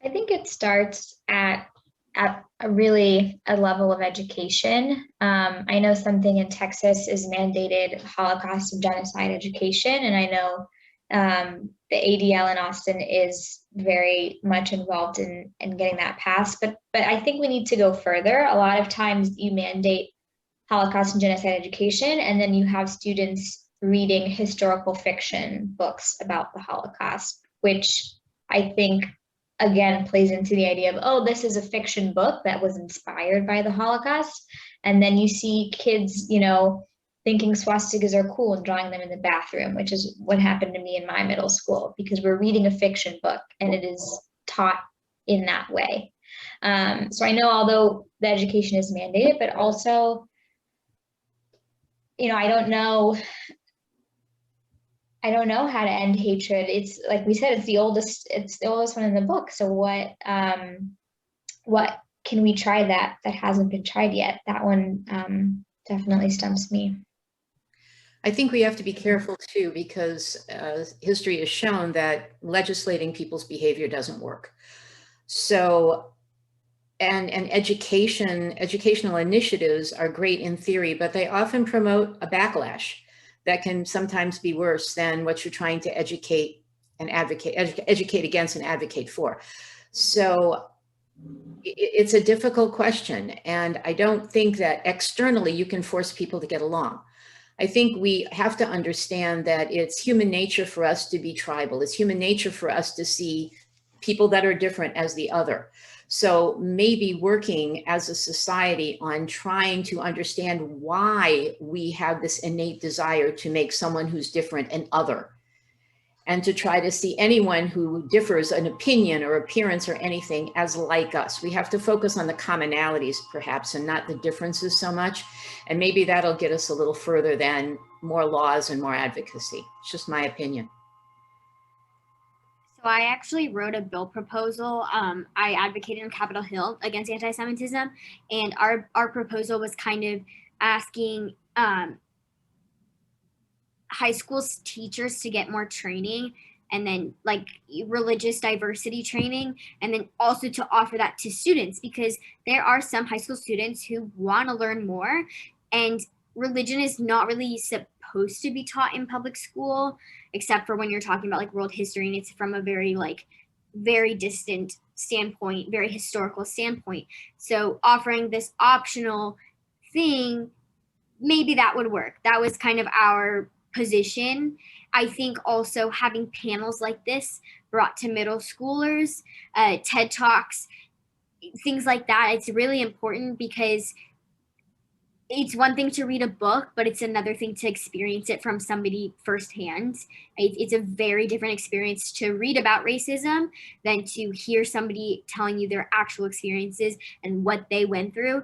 I think it starts at a level of education. I know something in Texas is mandated Holocaust and genocide education, and I know the ADL in Austin is very much involved in getting that passed. But I think we need to go further. A lot of times you mandate Holocaust and genocide education, and then you have students reading historical fiction books about the Holocaust, which I think again plays into the idea of, oh, this is a fiction book that was inspired by the Holocaust. And then you see kids, thinking swastikas are cool and drawing them in the bathroom, which is what happened to me in my middle school, because we're reading a fiction book and it is taught in that way. So I know, although the education is mandated, but also, I don't know how to end hatred. It's like we said, it's the oldest one in the book. So what can we try that hasn't been tried yet? That one definitely stumps me. I think we have to be careful too, because history has shown that legislating people's behavior doesn't work. So, and educational initiatives are great in theory, but they often promote a backlash that can sometimes be worse than what you're trying to educate and educate against and advocate for. So it's a difficult question. And I don't think that externally you can force people to get along. I think we have to understand that it's human nature for us to be tribal. It's human nature for us to see people that are different as the other. So maybe working as a society on trying to understand why we have this innate desire to make someone who's different an other, and to try to see anyone who differs in opinion or appearance or anything as like us. We have to focus on the commonalities perhaps, and not the differences so much. And maybe that'll get us a little further than more laws and more advocacy. It's just my opinion. So I actually wrote a bill proposal. I advocated on Capitol Hill against anti-Semitism, and our proposal was kind of asking high school teachers to get more training, and then like religious diversity training, and then also to offer that to students, because there are some high school students who want to learn more, and religion is not really supposed to be taught in public school, except for when you're talking about like world history and it's from a very distant standpoint, very historical standpoint. So offering this optional thing, maybe that would work. That was kind of our position. I think also having panels like this brought to middle schoolers, TED Talks, things like that, it's really important, because it's one thing to read a book, but it's another thing to experience it from somebody firsthand. It's a very different experience to read about racism than to hear somebody telling you their actual experiences and what they went through.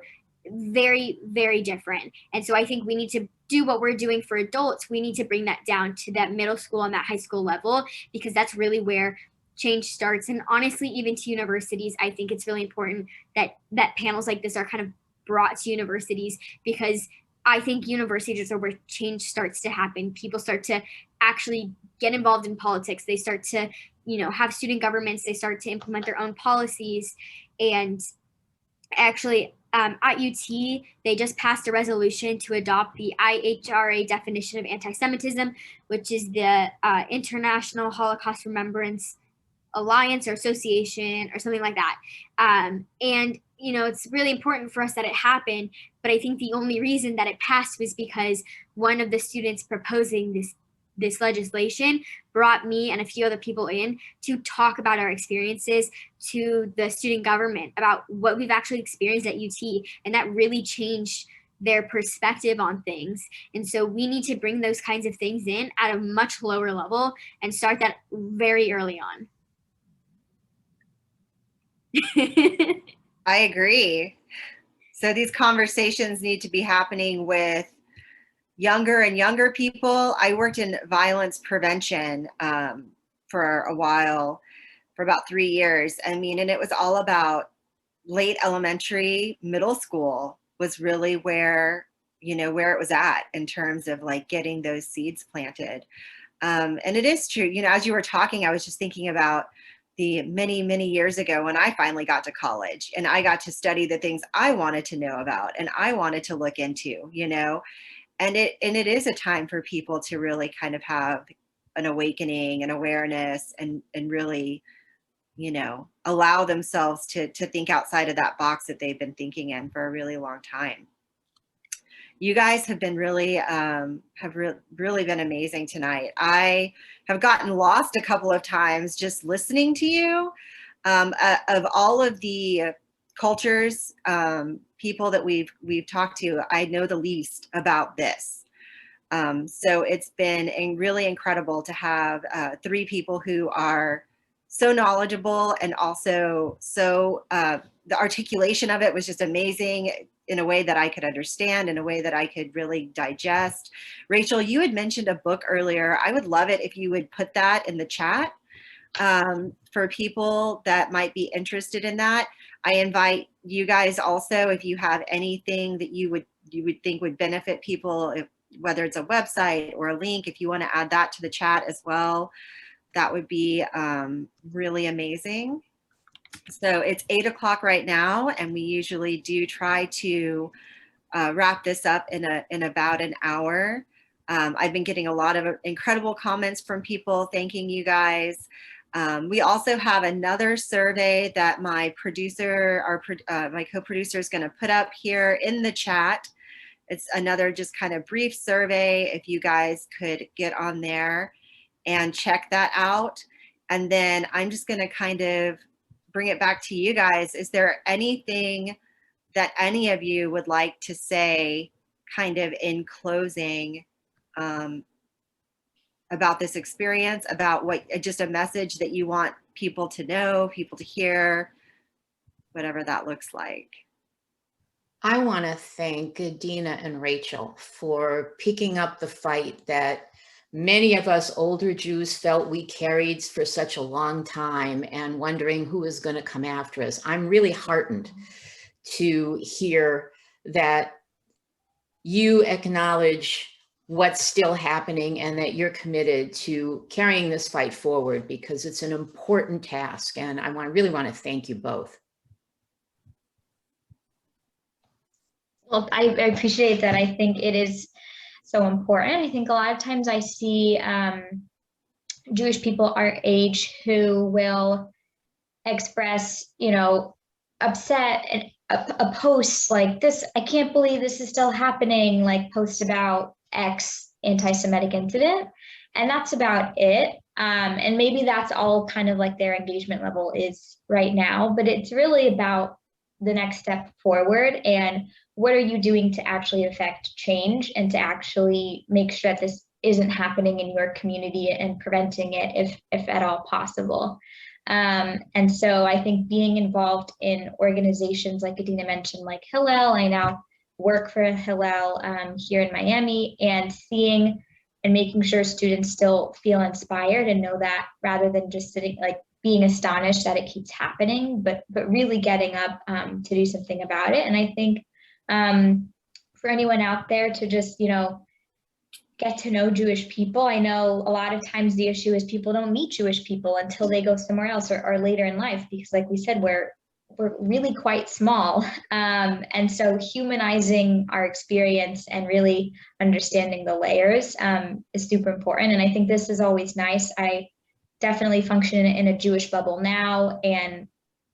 Very, very different. And so I think we need to do what we're doing for adults. We need to bring that down to that middle school and that high school level, because that's really where change starts. And honestly, even to universities, I think it's really important that panels like this are kind of brought to universities, because I think universities are where change starts to happen. People start to actually get involved in politics. They start to, have student governments. They start to implement their own policies. And actually, at UT, they just passed a resolution to adopt the IHRA definition of anti-Semitism, which is the International Holocaust Remembrance Alliance or Association or something like that. And it's really important for us that it happened, but I think the only reason that it passed was because one of the students proposing this legislation brought me and a few other people in to talk about our experiences to the student government about what we've actually experienced at UT, and that really changed their perspective on things. And so we need to bring those kinds of things in at a much lower level and start that very early on. I agree. So these conversations need to be happening with younger and younger people. I worked in violence prevention for a while, for about 3 years. I mean, and it was all about late elementary, middle school was really where, where it was at in terms of like getting those seeds planted. And it is true, as you were talking, I was just thinking about the many, many years ago when I finally got to college and I got to study the things I wanted to know about and I wanted to look into, and it is a time for people to really kind of have an awakening and awareness and really, allow themselves to think outside of that box that they've been thinking in for a really long time. You guys have been really really been amazing tonight. I have gotten lost a couple of times just listening to you. Of all of the cultures, people that we've talked to, I know the least about this. So it's been really incredible to have 3 people who are so knowledgeable and also so the articulation of it was just amazing in a way that I could understand, in a way that I could really digest. Rachel, you had mentioned a book earlier. I would love it if you would put that in the chat for people that might be interested in that. I invite you guys also, if you have anything that you would think would benefit people, whether it's a website or a link, if you want to add that to the chat as well, that would be really amazing. So it's 8 o'clock right now, and we usually do try to wrap this up in about an hour. I've been getting a lot of incredible comments from people thanking you guys. We also have another survey that my producer, my co-producer, is going to put up here in the chat. It's another just kind of brief survey. If you guys could get on there and check that out. And then I'm just going to kind of bring it back to you guys. Is there anything that any of you would like to say kind of in closing about this experience, about what, just a message that you want people to know, people to hear, whatever that looks like? I want to thank Dina and Rachel for picking up the fight that many of us older Jews felt we carried for such a long time and wondering who is going to come after us. I'm really heartened to hear that you acknowledge what's still happening and that you're committed to carrying this fight forward, because it's an important task. And I really want to thank you both. Well, I appreciate that. I think it is so important. I think a lot of times I see Jewish people our age who will express, upset and a post like this, I can't believe this is still happening, like post about X anti-Semitic incident. And that's about it. And maybe that's all kind of like their engagement level is right now, but it's really about the next step forward and what are you doing to actually affect change and to actually make sure that this isn't happening in your community and preventing it if at all possible. And so I think being involved in organizations like Adina mentioned, like Hillel, I now work for Hillel here in Miami, and seeing and making sure students still feel inspired and know that rather than just sitting, like being astonished that it keeps happening, but really getting up to do something about it. And I think for anyone out there to just, get to know Jewish people. I know a lot of times the issue is people don't meet Jewish people until they go somewhere else or later in life, because like we said, we're really quite small. And so humanizing our experience and really understanding the layers is super important. And I think this is always nice. I definitely function in a Jewish bubble now, and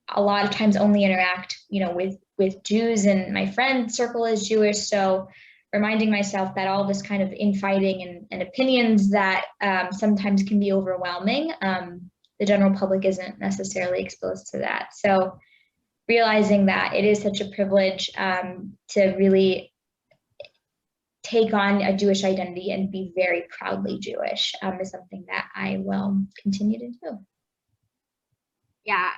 a lot of times only interact, with Jews, and my friend circle is Jewish. So reminding myself that all this kind of infighting and opinions that sometimes can be overwhelming, the general public isn't necessarily exposed to that. So realizing that it is such a privilege to really take on a Jewish identity and be very proudly Jewish is something that I will continue to do. Yeah,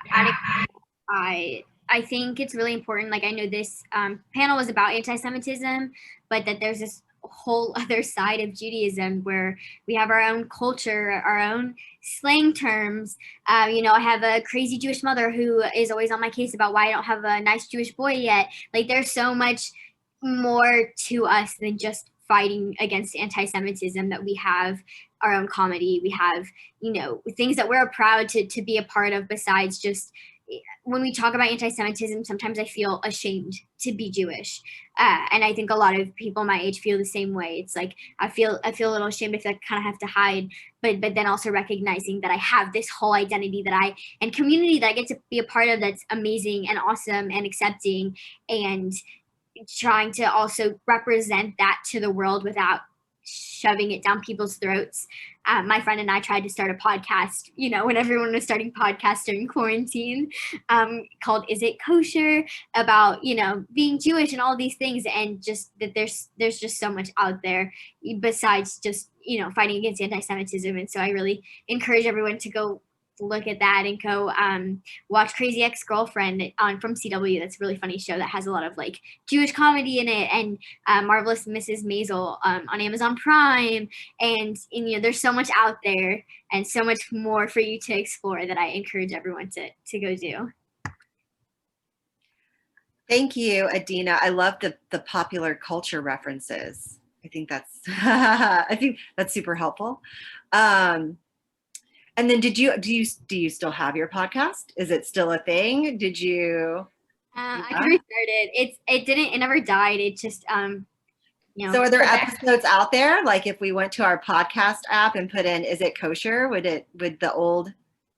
I think it's really important. Like, I know this panel was about anti-Semitism, but that there's this whole other side of Judaism where we have our own culture, our own slang terms. You know, I have a crazy Jewish mother who is always on my case about why I don't have a nice Jewish boy yet. Like, there's so much more to us than just fighting against anti-Semitism, that we have our own comedy. We have, you know, things that we're proud to be a part of besides just, when we talk about anti-Semitism, sometimes I feel ashamed to be Jewish, and I think a lot of people my age feel the same way. It's like I feel a little ashamed if I kind of have to hide, but then also recognizing that I have this whole identity and community that I get to be a part of, that's amazing and awesome and accepting, and trying to also represent that to the world without shoving it down people's throats. My friend and I tried to start a podcast, you know, when everyone was starting podcasts during quarantine, called Is It Kosher, about, you know, being Jewish and all these things. And just that there's just so much out there besides just, you know, fighting against anti-Semitism. And so I really encourage everyone to go look at that and go watch Crazy Ex-Girlfriend from CW. That's a really funny show that has a lot of like Jewish comedy in it, and Marvelous Mrs. Maisel on Amazon Prime, and you know, there's so much out there and so much more for you to explore that I encourage everyone to go do. Thank you, Adina. I love the popular culture references. I think that's I think that's super helpful. And then do you still have your podcast? Is it still a thing? Did you? I could restart it. It never died. It just you know. So are there episodes out there? Like if we went to our podcast app and put in "Is it kosher," would the old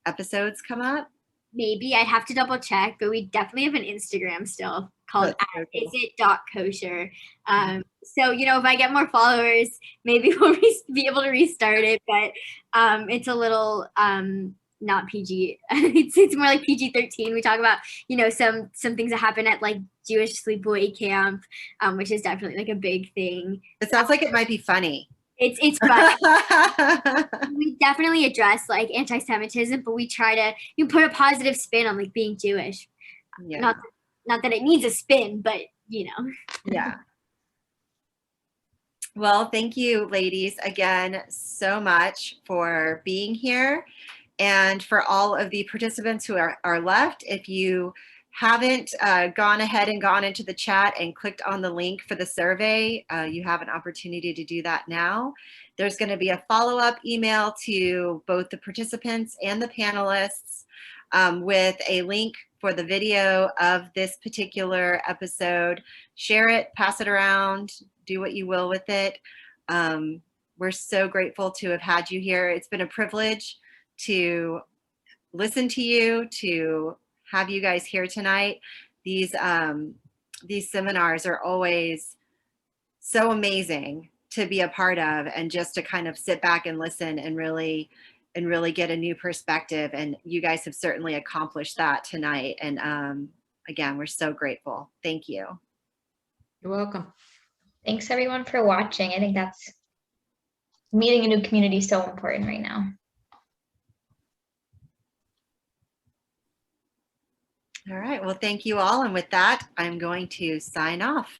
episodes come up? Maybe I'd have to double check, but we definitely have an Instagram still called @isit.kosher. So, you know, if I get more followers, maybe we'll be able to restart it, but it's a little not PG. It's more like PG-13. We talk about, you know, some things that happen at like Jewish sleepaway camp, which is definitely like a big thing. It sounds like it might be funny. It's fun. We definitely address like anti-Semitism, but we try to put a positive spin on like being Jewish. Yeah. Not that it needs a spin, but you know. Yeah. Well, thank you, ladies, again so much for being here. And for all of the participants who are left, if you haven't gone ahead and gone into the chat and clicked on the link for the survey, you have an opportunity to do that now. There's going to be a follow-up email to both the participants and the panelists with a link for the video of this particular episode. Share it, pass it around, do what you will with it. We're so grateful to have had you here. It's been a privilege to listen to you, to have you guys here tonight. These seminars are always so amazing to be a part of, and just to kind of sit back and listen and really get a new perspective. And you guys have certainly accomplished that tonight. And again, we're so grateful. Thank you. You're welcome. Thanks everyone for watching. I think that's meeting a new community is so important right now. All right. Well, thank you all. And with that, I'm going to sign off.